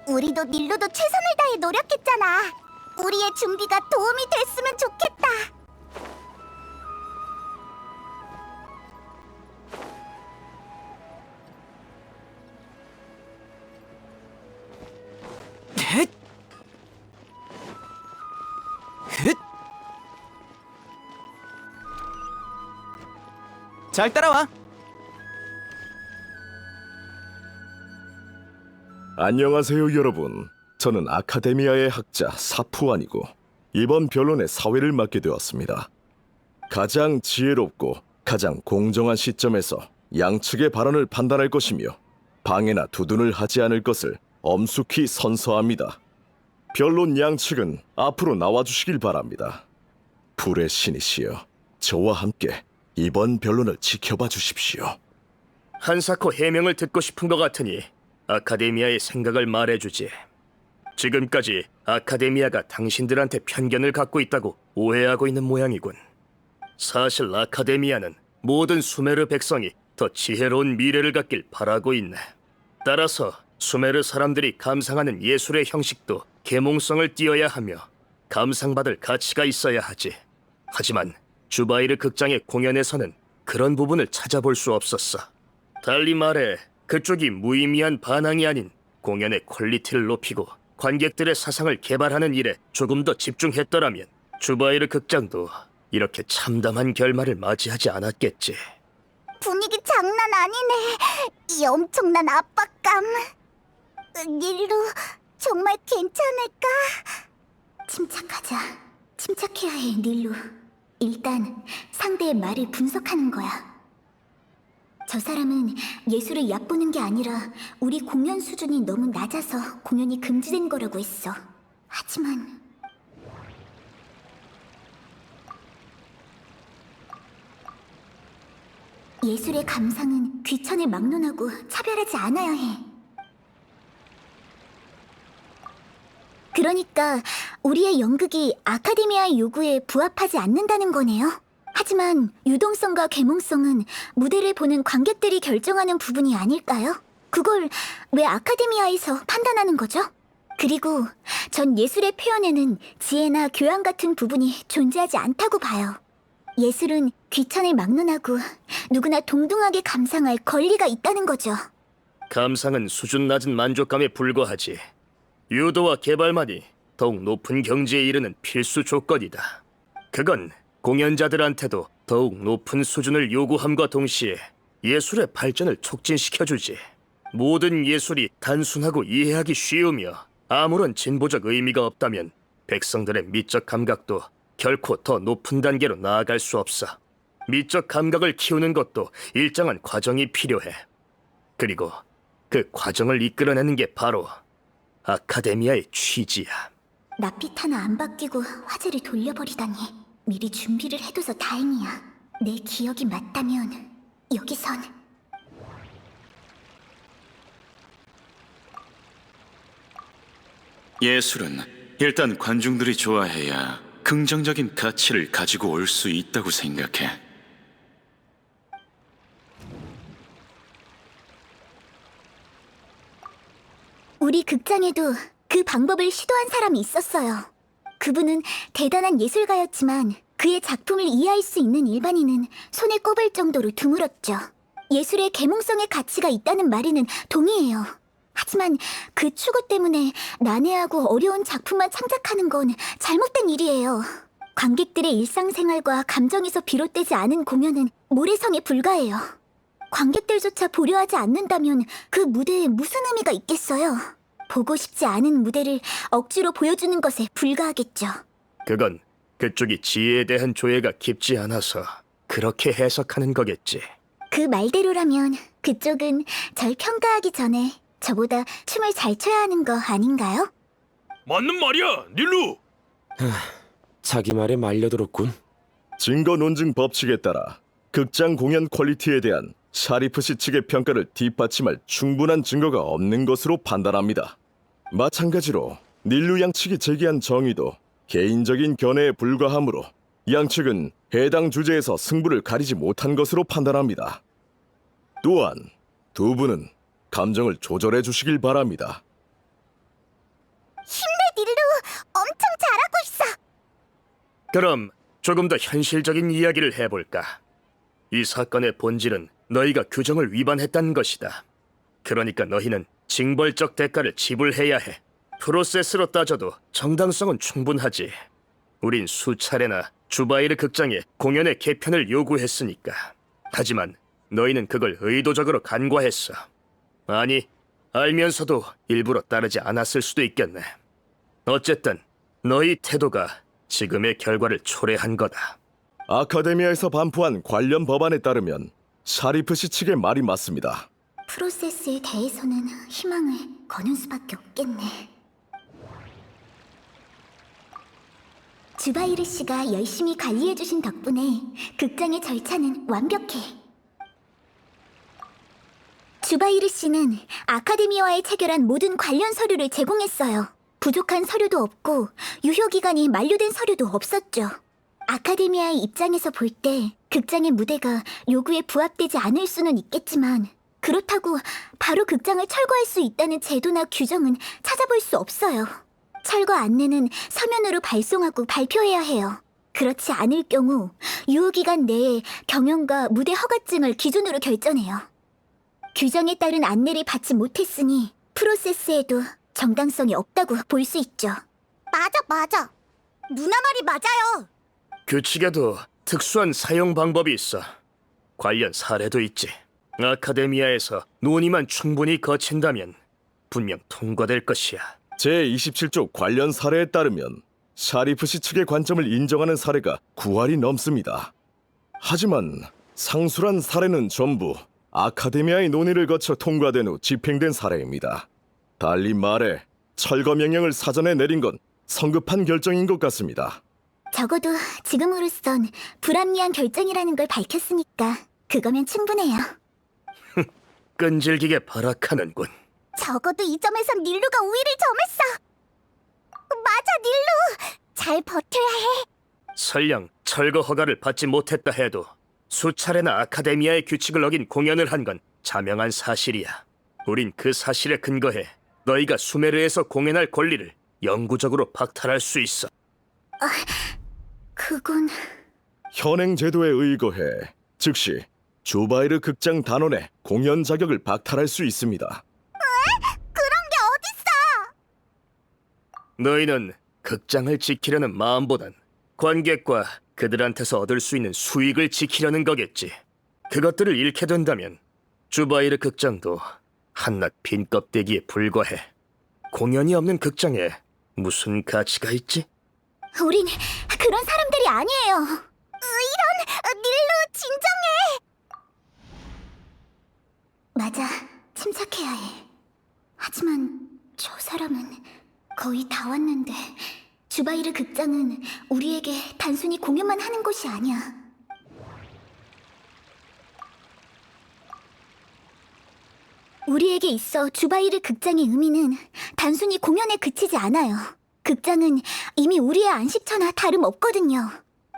B: 우리도 닐루도 최선을 다해 노력했잖아. 우리의 준비가 도움이 됐으면 좋겠다.
J: 잘 따라와.
K: 안녕하세요, 여러분. 저는 아카데미아의 학자 사푸안이고 이번 변론의 사회를 맡게 되었습니다. 가장 지혜롭고 가장 공정한 시점에서 양측의 발언을 판단할 것이며 방해나 두둔을 하지 않을 것을 엄숙히 선서합니다. 변론 양측은 앞으로 나와주시길 바랍니다. 불의 신이시여, 저와 함께 이번 변론을 지켜봐 주십시오.
H: 한사코 해명을 듣고 싶은 것 같으니 아카데미아의 생각을 말해주지. 지금까지 아카데미아가 당신들한테 편견을 갖고 있다고 오해하고 있는 모양이군. 사실 아카데미아는 모든 수메르 백성이 더 지혜로운 미래를 갖길 바라고 있네. 따라서 수메르 사람들이 감상하는 예술의 형식도 계몽성을 띄어야 하며 감상받을 가치가 있어야 하지. 하지만 주바이르 극장의 공연에서는 그런 부분을 찾아볼 수 없었어. 달리 말해 그쪽이 무의미한 반항이 아닌 공연의 퀄리티를 높이고 관객들의 사상을 개발하는 일에 조금 더 집중했더라면 주바이르 극장도 이렇게 참담한 결말을 맞이하지 않았겠지.
B: 분위기 장난 아니네. 이 엄청난 압박감. 닐루, 정말 괜찮을까? 침착하자. 침착해야 해, 닐루. 일단 상대의 말을 분석하는 거야. 저 사람은 예술을 얕보는 게 아니라 우리 공연 수준이 너무 낮아서 공연이 금지된 거라고 했어. 하지만 예술의 감상은 귀천을 막론하고 차별하지 않아야 해. 그러니까 우리의 연극이 아카데미아의 요구에 부합하지 않는다는 거네요. 하지만 유동성과 계몽성은 무대를 보는 관객들이 결정하는 부분이 아닐까요? 그걸 왜 아카데미아에서 판단하는 거죠? 그리고 전 예술의 표현에는 지혜나 교양 같은 부분이 존재하지 않다고 봐요. 예술은 귀천을 막론하고 누구나 동등하게 감상할 권리가 있다는 거죠.
H: 감상은 수준 낮은 만족감에 불과하지. 유도와 개발만이 더욱 높은 경지에 이르는 필수 조건이다. 그건 공연자들한테도 더욱 높은 수준을 요구함과 동시에 예술의 발전을 촉진시켜주지. 모든 예술이 단순하고 이해하기 쉬우며 아무런 진보적 의미가 없다면 백성들의 미적 감각도 결코 더 높은 단계로 나아갈 수 없어. 미적 감각을 키우는 것도 일정한 과정이 필요해. 그리고 그 과정을 이끌어내는 게 바로 아카데미아의 취지야.
B: 낯빛 하나 안 바뀌고 화제를 돌려버리다니. 미리 준비를 해둬서 다행이야. 내 기억이 맞다면 여기선
F: 예술은 일단 관중들이 좋아해야 긍정적인 가치를 가지고 올 수 있다고 생각해.
B: 우리 극장에도 그 방법을 시도한 사람이 있었어요. 그분은 대단한 예술가였지만 그의 작품을 이해할 수 있는 일반인은 손에 꼽을 정도로 드물었죠. 예술의 계몽성의 가치가 있다는 말에는 동의해요. 하지만 그 추구 때문에 난해하고 어려운 작품만 창작하는 건 잘못된 일이에요. 관객들의 일상생활과 감정에서 비롯되지 않은 공연은 모래성에 불과해요. 관객들조차 보려 하지 않는다면 그 무대에 무슨 의미가 있겠어요? 보고 싶지 않은 무대를 억지로 보여주는 것에 불과하겠죠.
H: 그건 그쪽이 지혜에 대한 조예가 깊지 않아서 그렇게 해석하는 거겠지.
B: 그 말대로라면 그쪽은 절 평가하기 전에 저보다 춤을 잘 춰야 하는 거 아닌가요?
H: 맞는 말이야, 닐루!
I: 자기 말에 말려들었군.
K: 증거 논증 법칙에 따라 극장 공연 퀄리티에 대한 샤리프 씨 측의 평가를 뒷받침할 충분한 증거가 없는 것으로 판단합니다. 마찬가지로 닐루 양 측이 제기한 정의도 개인적인 견해에 불과하므로 양측은 해당 주제에서 승부를 가리지 못한 것으로 판단합니다. 또한 두 분은 감정을 조절해 주시길 바랍니다.
B: 힘내, 닐루! 엄청 잘하고 있어!
H: 그럼 조금 더 현실적인 이야기를 해볼까? 이 사건의 본질은 너희가 규정을 위반했다는 것이다. 그러니까 너희는 징벌적 대가를 지불해야 해. 프로세스로 따져도 정당성은 충분하지. 우린 수차례나 주바이르 극장에 공연의 개편을 요구했으니까. 하지만 너희는 그걸 의도적으로 간과했어. 아니, 알면서도 일부러 따르지 않았을 수도 있겠네. 어쨌든 너희 태도가 지금의 결과를 초래한 거다.
K: 아카데미아에서 반포한 관련 법안에 따르면 샤리프 씨 측의 말이 맞습니다.
B: 프로세스에 대해서는 희망을 거는 수밖에 없겠네. 주바이르 씨가 열심히 관리해주신 덕분에 극장의 절차는 완벽해. 주바이르 씨는 아카데미와에 체결한 모든 관련 서류를 제공했어요. 부족한 서류도 없고 유효기간이 만료된 서류도 없었죠. 아카데미아의 입장에서 볼 때 극장의 무대가 요구에 부합되지 않을 수는 있겠지만 그렇다고 바로 극장을 철거할 수 있다는 제도나 규정은 찾아볼 수 없어요. 철거 안내는 서면으로 발송하고 발표해야 해요. 그렇지 않을 경우 유효기간 내에 경영과 무대 허가증을 기준으로 결정해요. 규정에 따른 안내를 받지 못했으니 프로세스에도 정당성이 없다고 볼 수 있죠. 맞아. 누나 말이 맞아요.
H: 규칙에도 특수한 사용 방법이 있어. 관련 사례도 있지. 아카데미아에서 논의만 충분히 거친다면 분명 통과될 것이야.
K: 제27조 관련 사례에 따르면 샤리프 씨 측의 관점을 인정하는 사례가 9할이 넘습니다. 하지만 상술한 사례는 전부 아카데미아의 논의를 거쳐 통과된 후 집행된 사례입니다. 달리 말해 철거 명령을 사전에 내린 건 성급한 결정인 것 같습니다.
B: 적어도 지금으로선 불합리한 결정이라는 걸 밝혔으니까 그거면 충분해요.
H: 끈질기게 발악하는군.
B: 적어도 이 점에선 닐루가 우위를 점했어. 맞아, 닐루. 잘 버텨야 해.
H: 설령 철거 허가를 받지 못했다 해도 수차례나 아카데미아의 규칙을 어긴 공연을 한 건 자명한 사실이야. 우린 그 사실에 근거해 너희가 수메르에서 공연할 권리를 영구적으로 박탈할 수 있어.
B: 그건...
K: 현행 제도에 의거해 즉시 주바이르 극장 단원의 공연 자격을 박탈할 수 있습니다.
B: 그런 게 어딨어!
H: 너희는 극장을 지키려는 마음보단 관객과 그들한테서 얻을 수 있는 수익을 지키려는 거겠지. 그것들을 잃게 된다면 주바이르 극장도 한낱 빈 껍데기에 불과해. 공연이 없는 극장에 무슨 가치가 있지?
B: 우린 그런 사람들이 아니에요. 이런... 닐루, 진정해! 맞아, 침착해야 해. 하지만 저 사람은 거의 다 왔는데 주바이르 극장은 우리에게 단순히 공연만 하는 곳이 아니야. 우리에게 있어 주바이르 극장의 의미는 단순히 공연에 그치지 않아요. 극장은 이미 우리의 안식처나 다름없거든요.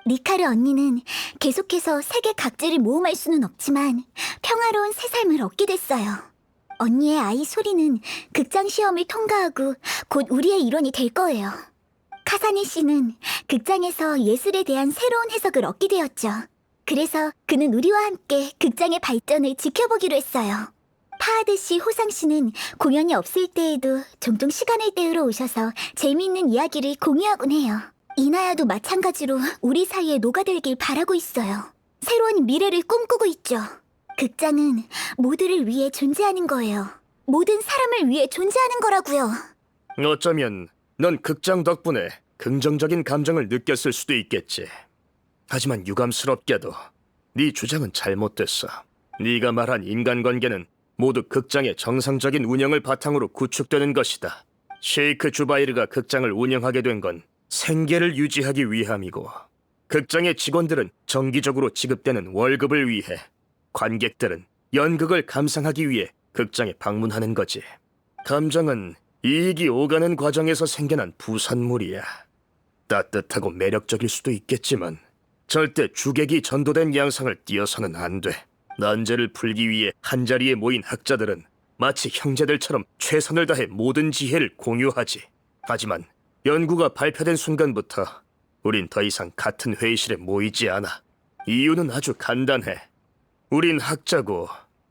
B: 리카르 언니는 계속해서 세계 각지를 모험할 수는 없지만 평화로운 새 삶을 얻게 됐어요. 언니의 아이 소리는 극장 시험을 통과하고 곧 우리의 일원이 될 거예요. 카사네 씨는 극장에서 예술에 대한 새로운 해석을 얻게 되었죠. 그래서 그는 우리와 함께 극장의 발전을 지켜보기로 했어요. 파하드 씨, 호상 씨는 공연이 없을 때에도 종종 시간을 때우러 오셔서 재미있는 이야기를 공유하곤 해요. 이나야도 마찬가지로 우리 사이에 녹아들길 바라고 있어요. 새로운 미래를 꿈꾸고 있죠. 극장은 모두를 위해 존재하는 거예요. 모든 사람을 위해 존재하는 거라고요.
H: 어쩌면 넌 극장 덕분에 긍정적인 감정을 느꼈을 수도 있겠지. 하지만 유감스럽게도 네 주장은 잘못됐어. 네가 말한 인간관계는 모두 극장의 정상적인 운영을 바탕으로 구축되는 것이다. 셰이크 주바이르가 극장을 운영하게 된 건 생계를 유지하기 위함이고, 극장의 직원들은 정기적으로 지급되는 월급을 위해, 관객들은 연극을 감상하기 위해 극장에 방문하는 거지. 감정은 이익이 오가는 과정에서 생겨난 부산물이야. 따뜻하고 매력적일 수도 있겠지만 절대 주객이 전도된 양상을 띄어서는 안 돼. 난제를 풀기 위해 한자리에 모인 학자들은 마치 형제들처럼 최선을 다해 모든 지혜를 공유하지. 하지만 연구가 발표된 순간부터 우린 더 이상 같은 회의실에 모이지 않아. 이유는 아주 간단해. 우린 학자고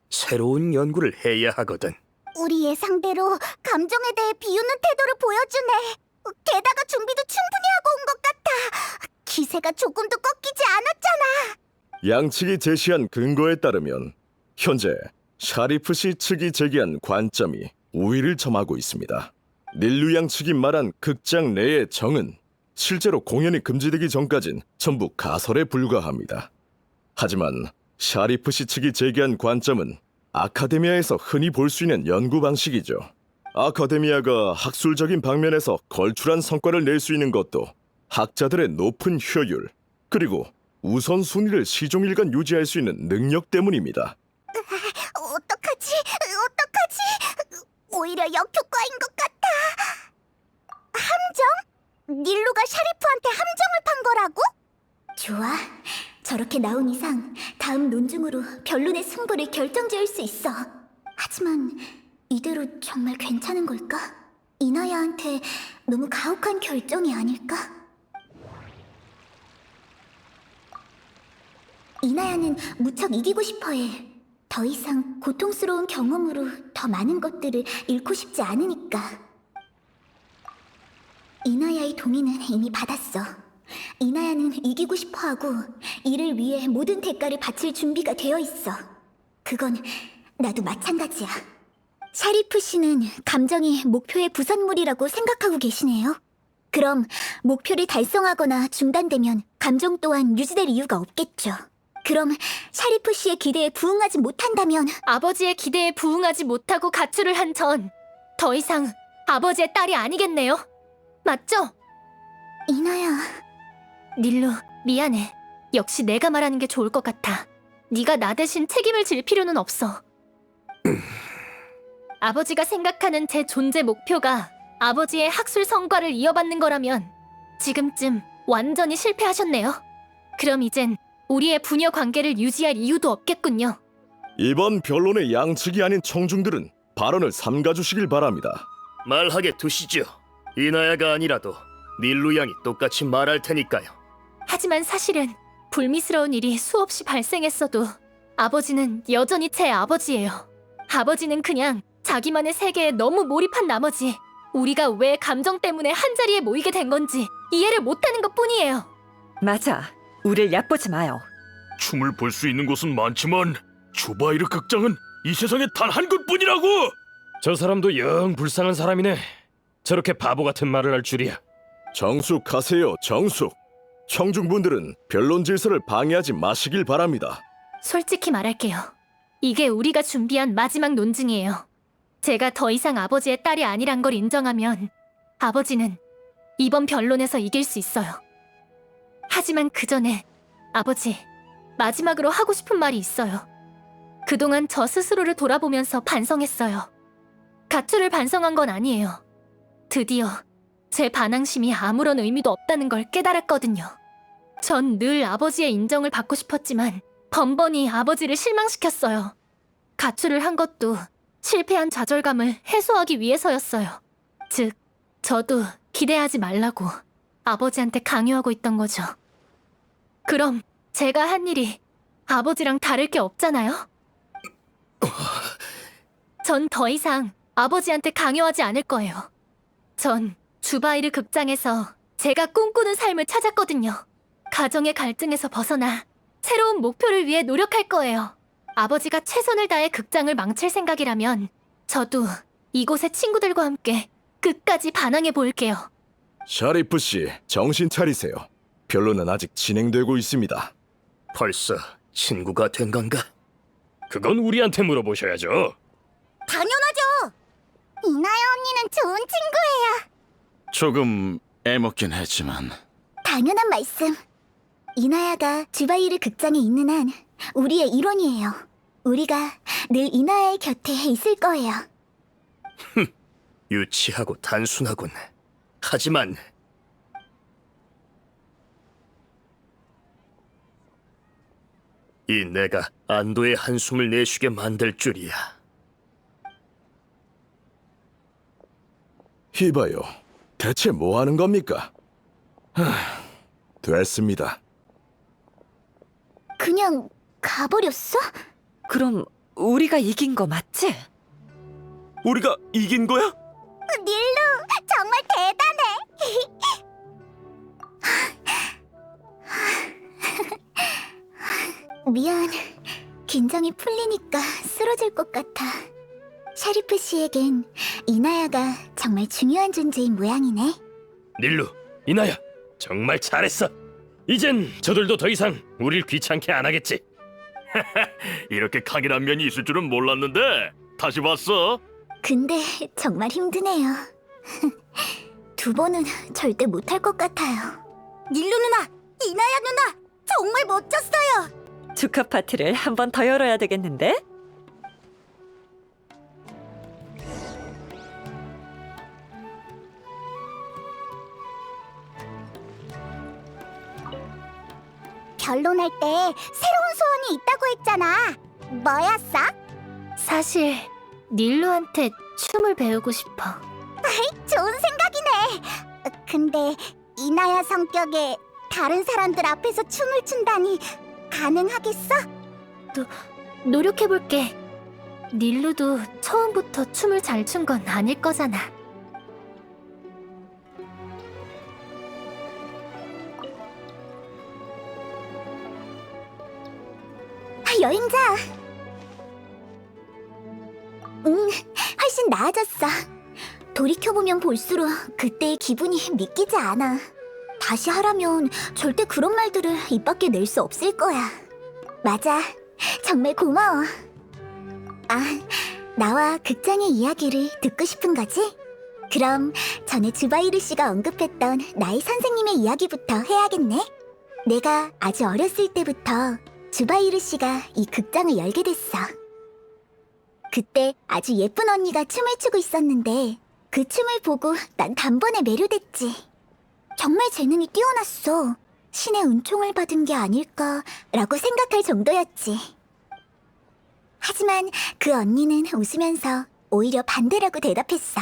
H: 새로운 연구를 해야 하거든.
B: 우리 예상대로 감정에 대해 비웃는 태도를 보여주네. 게다가 준비도 충분히 하고 온 것 같아. 기세가 조금도 꺾이지 않았잖아.
K: 양측이 제시한 근거에 따르면 현재 샤리프시 측이 제기한 관점이 우위를 점하고 있습니다. 닐루 양 측이 말한 극장 내의 정은 실제로 공연이 금지되기 전까진 전부 가설에 불과합니다. 하지만 샤리프시 측이 제기한 관점은 아카데미아에서 흔히 볼 수 있는 연구 방식이죠. 아카데미아가 학술적인 방면에서 걸출한 성과를 낼 수 있는 것도 학자들의 높은 효율, 그리고 우선순위를 시종일관 유지할 수 있는 능력 때문입니다.
B: 어떡하지? 오히려 역효과인 것 같아. 함정? 닐루가 샤리프한테 함정을 판 거라고? 좋아. 저렇게 나온 이상 다음 논중으로 변론의 승부를 결정지을 수 있어. 하지만 이대로 정말 괜찮은 걸까? 이나야한테 너무 가혹한 결정이 아닐까? 이나야는 무척 이기고 싶어해. 더 이상 고통스러운 경험으로 더 많은 것들을 잃고 싶지 않으니까. 이나야의 동의는 이미 받았어. 이나야는 이기고 싶어하고 이를 위해 모든 대가를 바칠 준비가 되어 있어. 그건 나도 마찬가지야. 샤리프 씨는 감정이 목표의 부산물이라고 생각하고 계시네요. 그럼 목표를 달성하거나 중단되면 감정 또한 유지될 이유가 없겠죠. 그럼 샤리프 씨의 기대에 부응하지 못한다면
G: 아버지의 기대에 부응하지 못하고 가출을 한 전 더 이상 아버지의 딸이 아니겠네요. 맞죠?
B: 이나야,
G: 닐루, 미안해. 역시 내가 말하는 게 좋을 것 같아. 네가 나 대신 책임을 질 필요는 없어. 아버지가 생각하는 제 존재 목표가 아버지의 학술 성과를 이어받는 거라면 지금쯤 완전히 실패하셨네요. 그럼 이젠 우리의 부녀 관계를 유지할 이유도 없겠군요.
K: 이번 변론의 양측이 아닌 청중들은 발언을 삼가주시길 바랍니다.
H: 말하게 두시죠. 이나야가 아니라도 닐루 양이 똑같이 말할 테니까요.
G: 하지만 사실은 불미스러운 일이 수없이 발생했어도 아버지는 여전히 제 아버지예요. 아버지는 그냥 자기만의 세계에 너무 몰입한 나머지 우리가 왜 감정 때문에 한자리에 모이게 된 건지 이해를 못하는 것뿐이에요.
E: 맞아. 우릴 얕보지 마요.
A: 춤을 볼 수 있는 곳은 많지만 주바이르 극장은 이 세상에 단 한 곳뿐이라고!
J: 저 사람도 영 불쌍한 사람이네. 저렇게 바보 같은 말을 할 줄이야.
K: 정숙하세요, 정숙. 청중분들은 변론 질서를 방해하지 마시길 바랍니다.
G: 솔직히 말할게요. 이게 우리가 준비한 마지막 논증이에요. 제가 더 이상 아버지의 딸이 아니란 걸 인정하면 아버지는 이번 변론에서 이길 수 있어요. 하지만 그 전에 아버지, 마지막으로 하고 싶은 말이 있어요. 그동안 저 스스로를 돌아보면서 반성했어요. 가출을 반성한 건 아니에요. 드디어 제 반항심이 아무런 의미도 없다는 걸 깨달았거든요. 전 늘 아버지의 인정을 받고 싶었지만 번번이 아버지를 실망시켰어요. 가출을 한 것도 실패한 좌절감을 해소하기 위해서였어요. 즉, 저도 기대하지 말라고 아버지한테 강요하고 있던 거죠. 그럼 제가 한 일이 아버지랑 다를 게 없잖아요? 전 더 이상 아버지한테 강요하지 않을 거예요. 전 주바이르 극장에서 제가 꿈꾸는 삶을 찾았거든요. 가정의 갈등에서 벗어나 새로운 목표를 위해 노력할 거예요. 아버지가 최선을 다해 극장을 망칠 생각이라면 저도 이곳의 친구들과 함께 끝까지 반항해 볼게요.
K: 샤리프 씨, 정신 차리세요. 변론은 아직 진행되고 있습니다.
H: 벌써 친구가 된 건가?
J: 그건 우리한테 물어보셔야죠.
B: 당연하죠. 이나야 언니는 좋은 친구예요.
F: 조금 애먹긴 했지만
B: 당연한 말씀. 이나야가 주바이르 극장에 있는 한 우리의 일원이에요. 우리가 늘 이나야의 곁에 있을 거예요.
H: 유치하고 단순하군. 하지만 이 내가 안도의 한숨을 내쉬게 만들 줄이야.
K: 이봐요. 대체 뭐 하는 겁니까? 됐습니다.
B: 그냥 가버렸어?
E: 그럼 우리가 이긴 거 맞지?
I: 우리가 이긴 거야?
B: 닐루, 정말 대단해. 미안. 긴장이 풀리니까 쓰러질 것 같아. 샤리프 씨에겐 이나야가 정말 중요한 존재인 모양이네.
J: 닐루, 이나야, 정말 잘했어. 이젠 저들도 더 이상 우릴 귀찮게 안 하겠지.
A: 이렇게 강인한 면이 있을 줄은 몰랐는데 다시 봤어.
B: 근데 정말 힘드네요. 두 번은 절대 못할 것 같아요. 닐루 누나, 이나야 누나, 정말 멋졌어요.
E: 축하 파티를 한 번 더 열어야 되겠는데?
B: 결론할 때 새로운 소원이 있다고 했잖아. 뭐였어?
G: 사실 닐루한테 춤을 배우고 싶어.
B: 좋은 생각이네. 근데 이나야 성격에 다른 사람들 앞에서 춤을 춘다니 가능하겠어?
G: 노력해볼게. 닐루도 처음부터 춤을 잘 춘 건 아닐 거잖아.
B: 여행자. 훨씬 나아졌어. 돌이켜보면 볼수록 그때의 기분이 믿기지 않아. 다시 하라면 절대 그런 말들을 입 밖에 낼 수 없을 거야. 맞아. 정말 고마워. 아, 나와 극장의 이야기를 듣고 싶은 거지? 그럼 전에 주바이르 씨가 언급했던 나의 선생님의 이야기부터 해야겠네. 내가 아주 어렸을 때부터 주바이르 씨가 이 극장을 열게 됐어. 그때 아주 예쁜 언니가 춤을 추고 있었는데 그 춤을 보고 난 단번에 매료됐지. 정말 재능이 뛰어났어. 신의 은총을 받은 게 아닐까라고 생각할 정도였지. 하지만 그 언니는 웃으면서 오히려 반대라고 대답했어.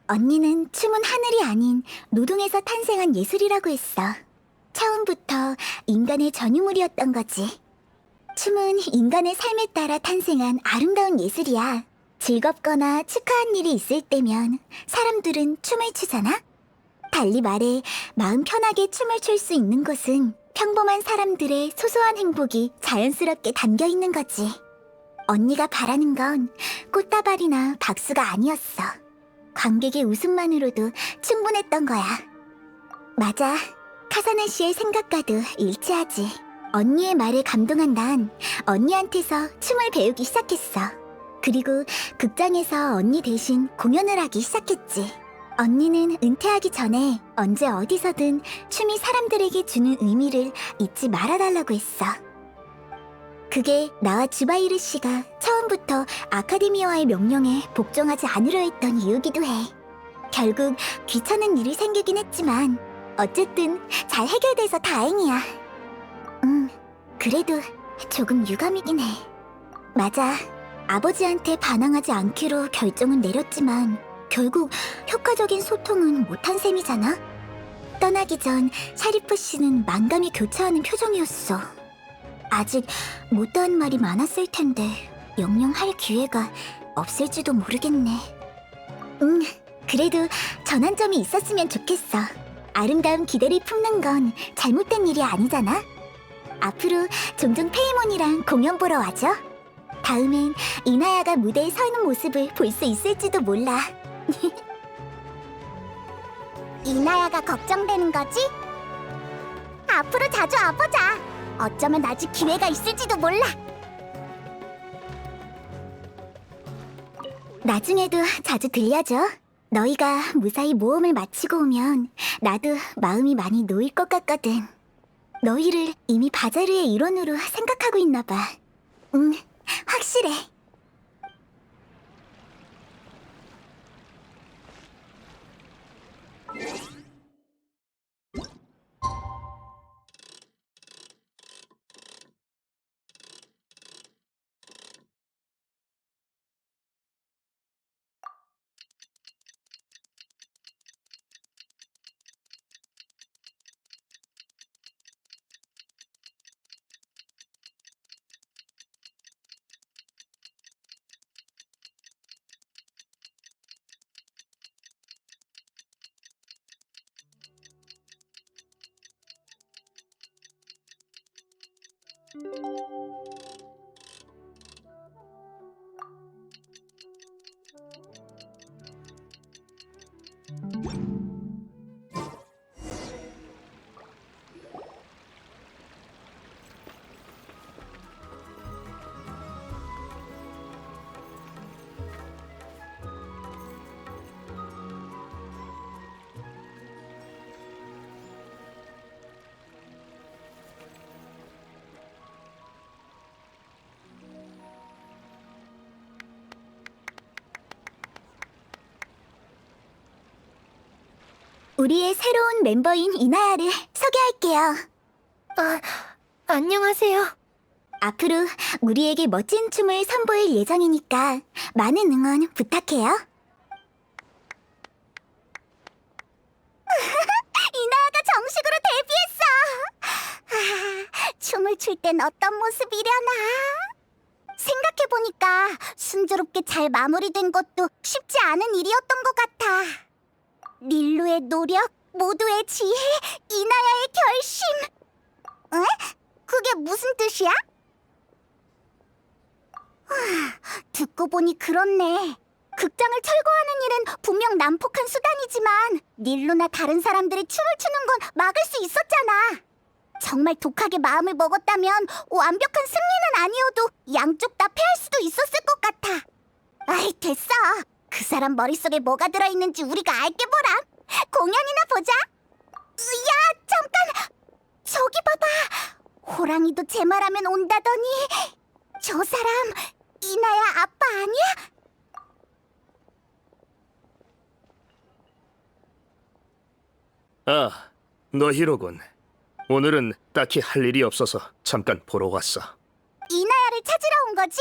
B: 언니는 춤은 하늘이 아닌 노동에서 탄생한 예술이라고 했어. 처음부터 인간의 전유물이었던 거지. 춤은 인간의 삶에 따라 탄생한 아름다운 예술이야. 즐겁거나 축하한 일이 있을 때면 사람들은 춤을 추잖아? 달리 말해 마음 편하게 춤을 출 수 있는 곳은 평범한 사람들의 소소한 행복이 자연스럽게 담겨 있는 거지. 언니가 바라는 건 꽃다발이나 박수가 아니었어. 관객의 웃음만으로도 충분했던 거야. 맞아. 카사나 씨의 생각과도 일치하지. 언니의 말에 감동한 난 언니한테서 춤을 배우기 시작했어. 그리고 극장에서 언니 대신 공연을 하기 시작했지. 언니는 은퇴하기 전에 언제 어디서든 춤이 사람들에게 주는 의미를 잊지 말아달라고 했어. 그게 나와 주바이르 씨가 처음부터 아카데미아의 명령에 복종하지 않으려 했던 이유기도 해. 결국 귀찮은 일이 생기긴 했지만 어쨌든 잘 해결돼서 다행이야. 그래도 조금 유감이긴 해. 맞아. 아버지한테 반항하지 않기로 결정은 내렸지만 결국 효과적인 소통은 못한 셈이잖아? 떠나기 전 샤리프 씨는 만감이 교차하는 표정이었어. 아직 못다한 말이 많았을 텐데 영영 할 기회가 없을지도 모르겠네. 그래도 전환점이 있었으면 좋겠어. 아름다운 기대를 품는 건 잘못된 일이 아니잖아? 앞으로 종종 페이몬이랑 공연 보러 와줘. 다음엔 이나야가 무대에 서 있는 모습을 볼 수 있을지도 몰라. 이나야가 걱정되는 거지? 앞으로 자주 와보자. 어쩌면 아직 기회가 있을지도 몰라. 나중에도 자주 들려줘. 너희가 무사히 모험을 마치고 오면 나도 마음이 많이 놓일 것 같거든. 너희를 이미 바자르의 일원으로 생각하고 있나 봐. 확실해. 우리의 새로운 멤버인 이나야를 소개할게요.
G: 안녕하세요.
B: 앞으로 우리에게 멋진 춤을 선보일 예정이니까 많은 응원 부탁해요. 이나야가 정식으로 데뷔했어. 춤을 출 땐 어떤 모습이려나? 생각해보니까 순조롭게 잘 마무리된 것도 쉽지 않은 일이었던 것 같아. 닐루의 노력, 모두의 지혜, 이나야의 결심. 에? 그게 무슨 뜻이야? 듣고 보니 그렇네. 극장을 철거하는 일은 분명 난폭한 수단이지만 닐루나 다른 사람들이 춤을 추는 건 막을 수 있었잖아. 정말 독하게 마음을 먹었다면 완벽한 승리는 아니어도 양쪽 다 패할 수도 있었을 것 같아. 아이, 됐어. 그 사람 머릿속에 뭐가 들어있는지 우리가 알게 보람. 공연이나 보자. 야, 잠깐. 저기 봐봐. 호랑이도 제 말하면 온다더니. 저 사람 이나야 아빠 아니야?
H: 아, 너희로군. 오늘은 딱히 할 일이 없어서 잠깐 보러 왔어.
B: 이나야를 찾으러 온 거지?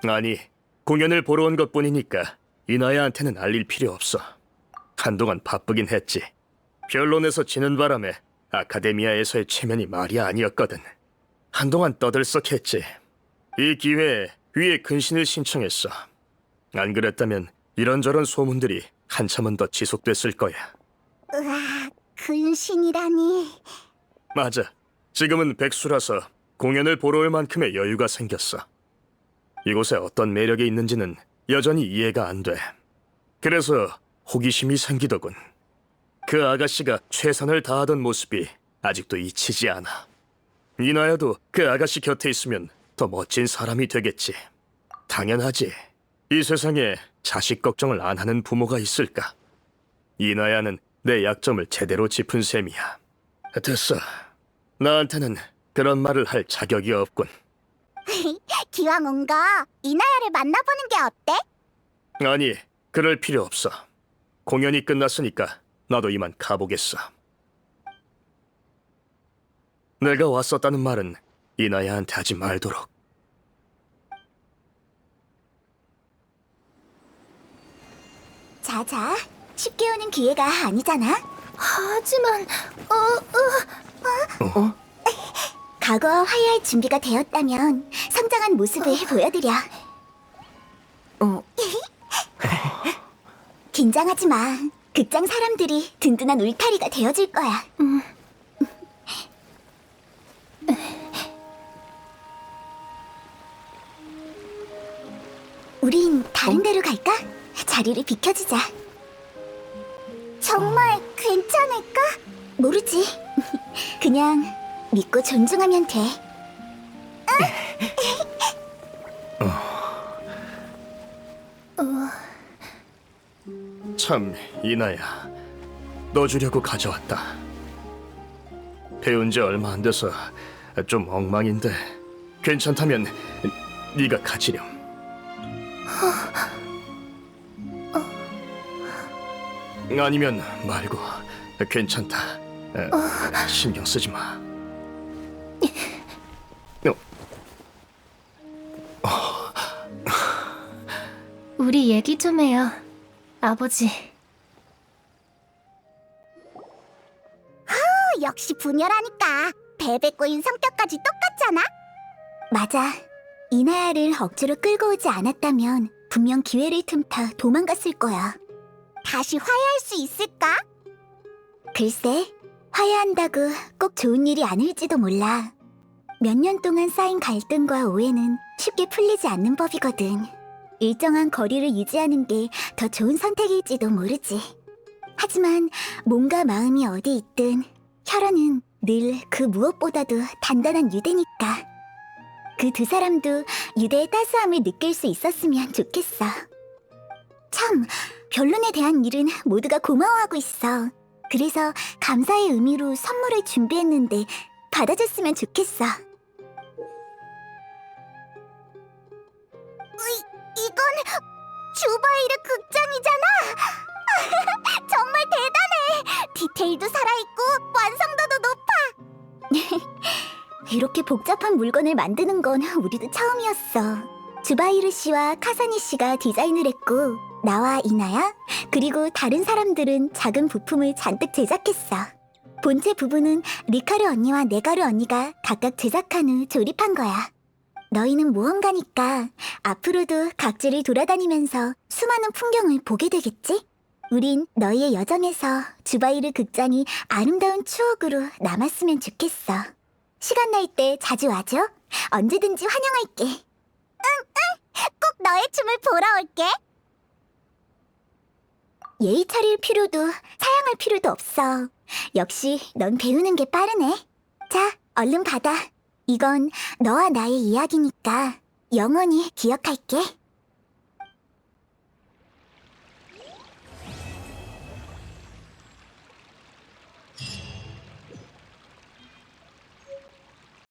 H: 아니, 공연을 보러 온 것뿐이니까 이나야한테는 알릴 필요 없어. 한동안 바쁘긴 했지. 변론에서 지는 바람에 아카데미아에서의 체면이 말이 아니었거든. 한동안 떠들썩했지. 이 기회에 위에 근신을 신청했어. 안 그랬다면 이런저런 소문들이 한참은 더 지속됐을 거야.
B: 우와, 근신이라니.
H: 맞아. 지금은 백수라서 공연을 보러 올 만큼의 여유가 생겼어. 이곳에 어떤 매력이 있는지는 여전히 이해가 안 돼. 그래서 호기심이 생기더군. 그 아가씨가 최선을 다하던 모습이 아직도 잊히지 않아. 이나야도 그 아가씨 곁에 있으면 더 멋진 사람이 되겠지. 당연하지. 이 세상에 자식 걱정을 안 하는 부모가 있을까? 이나야는 내 약점을 제대로 짚은 셈이야. 됐어. 나한테는 그런 말을 할 자격이 없군.
B: 기왕 온 거 이나야를 만나보는 게 어때?
H: 아니, 그럴 필요 없어. 공연이 끝났으니까 나도 이만 가보겠어. 내가 왔었다는 말은 이나야한테 하지 말도록.
B: 자자, 쉽게 오는 기회가 아니잖아.
G: 하지만
B: 과거와 화해할 준비가 되었다면 성장한 모습을 보여드려. 긴장하지 마. 극장 사람들이 든든한 울타리가 되어줄 거야. 우린 다른 데로 갈까? 자리를 비켜주자. 정말 괜찮을까? 모르지. 그냥 믿고 존중하면 돼.
H: 참, 이나야. 너 주려고 가져왔다. 배운 지 얼마 안 돼서 좀 엉망인데 괜찮다면 네가 가지렴. 아니면 말고 괜찮다. 신경 쓰지 마.
G: 우리 얘기 좀 해요, 아버지.
B: 역시 분열하니까 베베 꼬인 성격까지 똑같잖아. 맞아. 이나야를 억지로 끌고 오지 않았다면 분명 기회를 틈타 도망갔을 거야. 다시 화해할 수 있을까? 글쎄, 화해한다고 꼭 좋은 일이 아닐지도 몰라. 몇 년 동안 쌓인 갈등과 오해는 쉽게 풀리지 않는 법이거든. 일정한 거리를 유지하는 게 더 좋은 선택일지도 모르지. 하지만 몸과 마음이 어디 있든 혈연은 늘 그 무엇보다도 단단한 유대니까. 그 두 사람도 유대의 따스함을 느낄 수 있었으면 좋겠어. 참, 변론에 대한 일은 모두가 고마워하고 있어. 그래서 감사의 의미로 선물을 준비했는데 받아줬으면 좋겠어. 이건 주바이르 극장이잖아. 정말 대단해. 디테일도 살아있고 완성도도 높아. 이렇게 복잡한 물건을 만드는 건 우리도 처음이었어. 주바이르 씨와 카사니 씨가 디자인을 했고 나와 이나야 그리고 다른 사람들은 작은 부품을 잔뜩 제작했어. 본체 부분은 리카르 언니와 네가르 언니가 각각 제작한 후 조립한 거야. 너희는 모험가니까 앞으로도 각지를 돌아다니면서 수많은 풍경을 보게 되겠지? 우린 너희의 여정에서 주바이르 극장이 아름다운 추억으로 남았으면 좋겠어. 시간 날 때 자주 와줘. 언제든지 환영할게. 응, 꼭 너의 춤을 보러 올게. 예의 차릴 필요도 사양할 필요도 없어. 역시 넌 배우는 게 빠르네. 자, 얼른 받아. 이건 너와 나의 이야기니까 영원히 기억할게.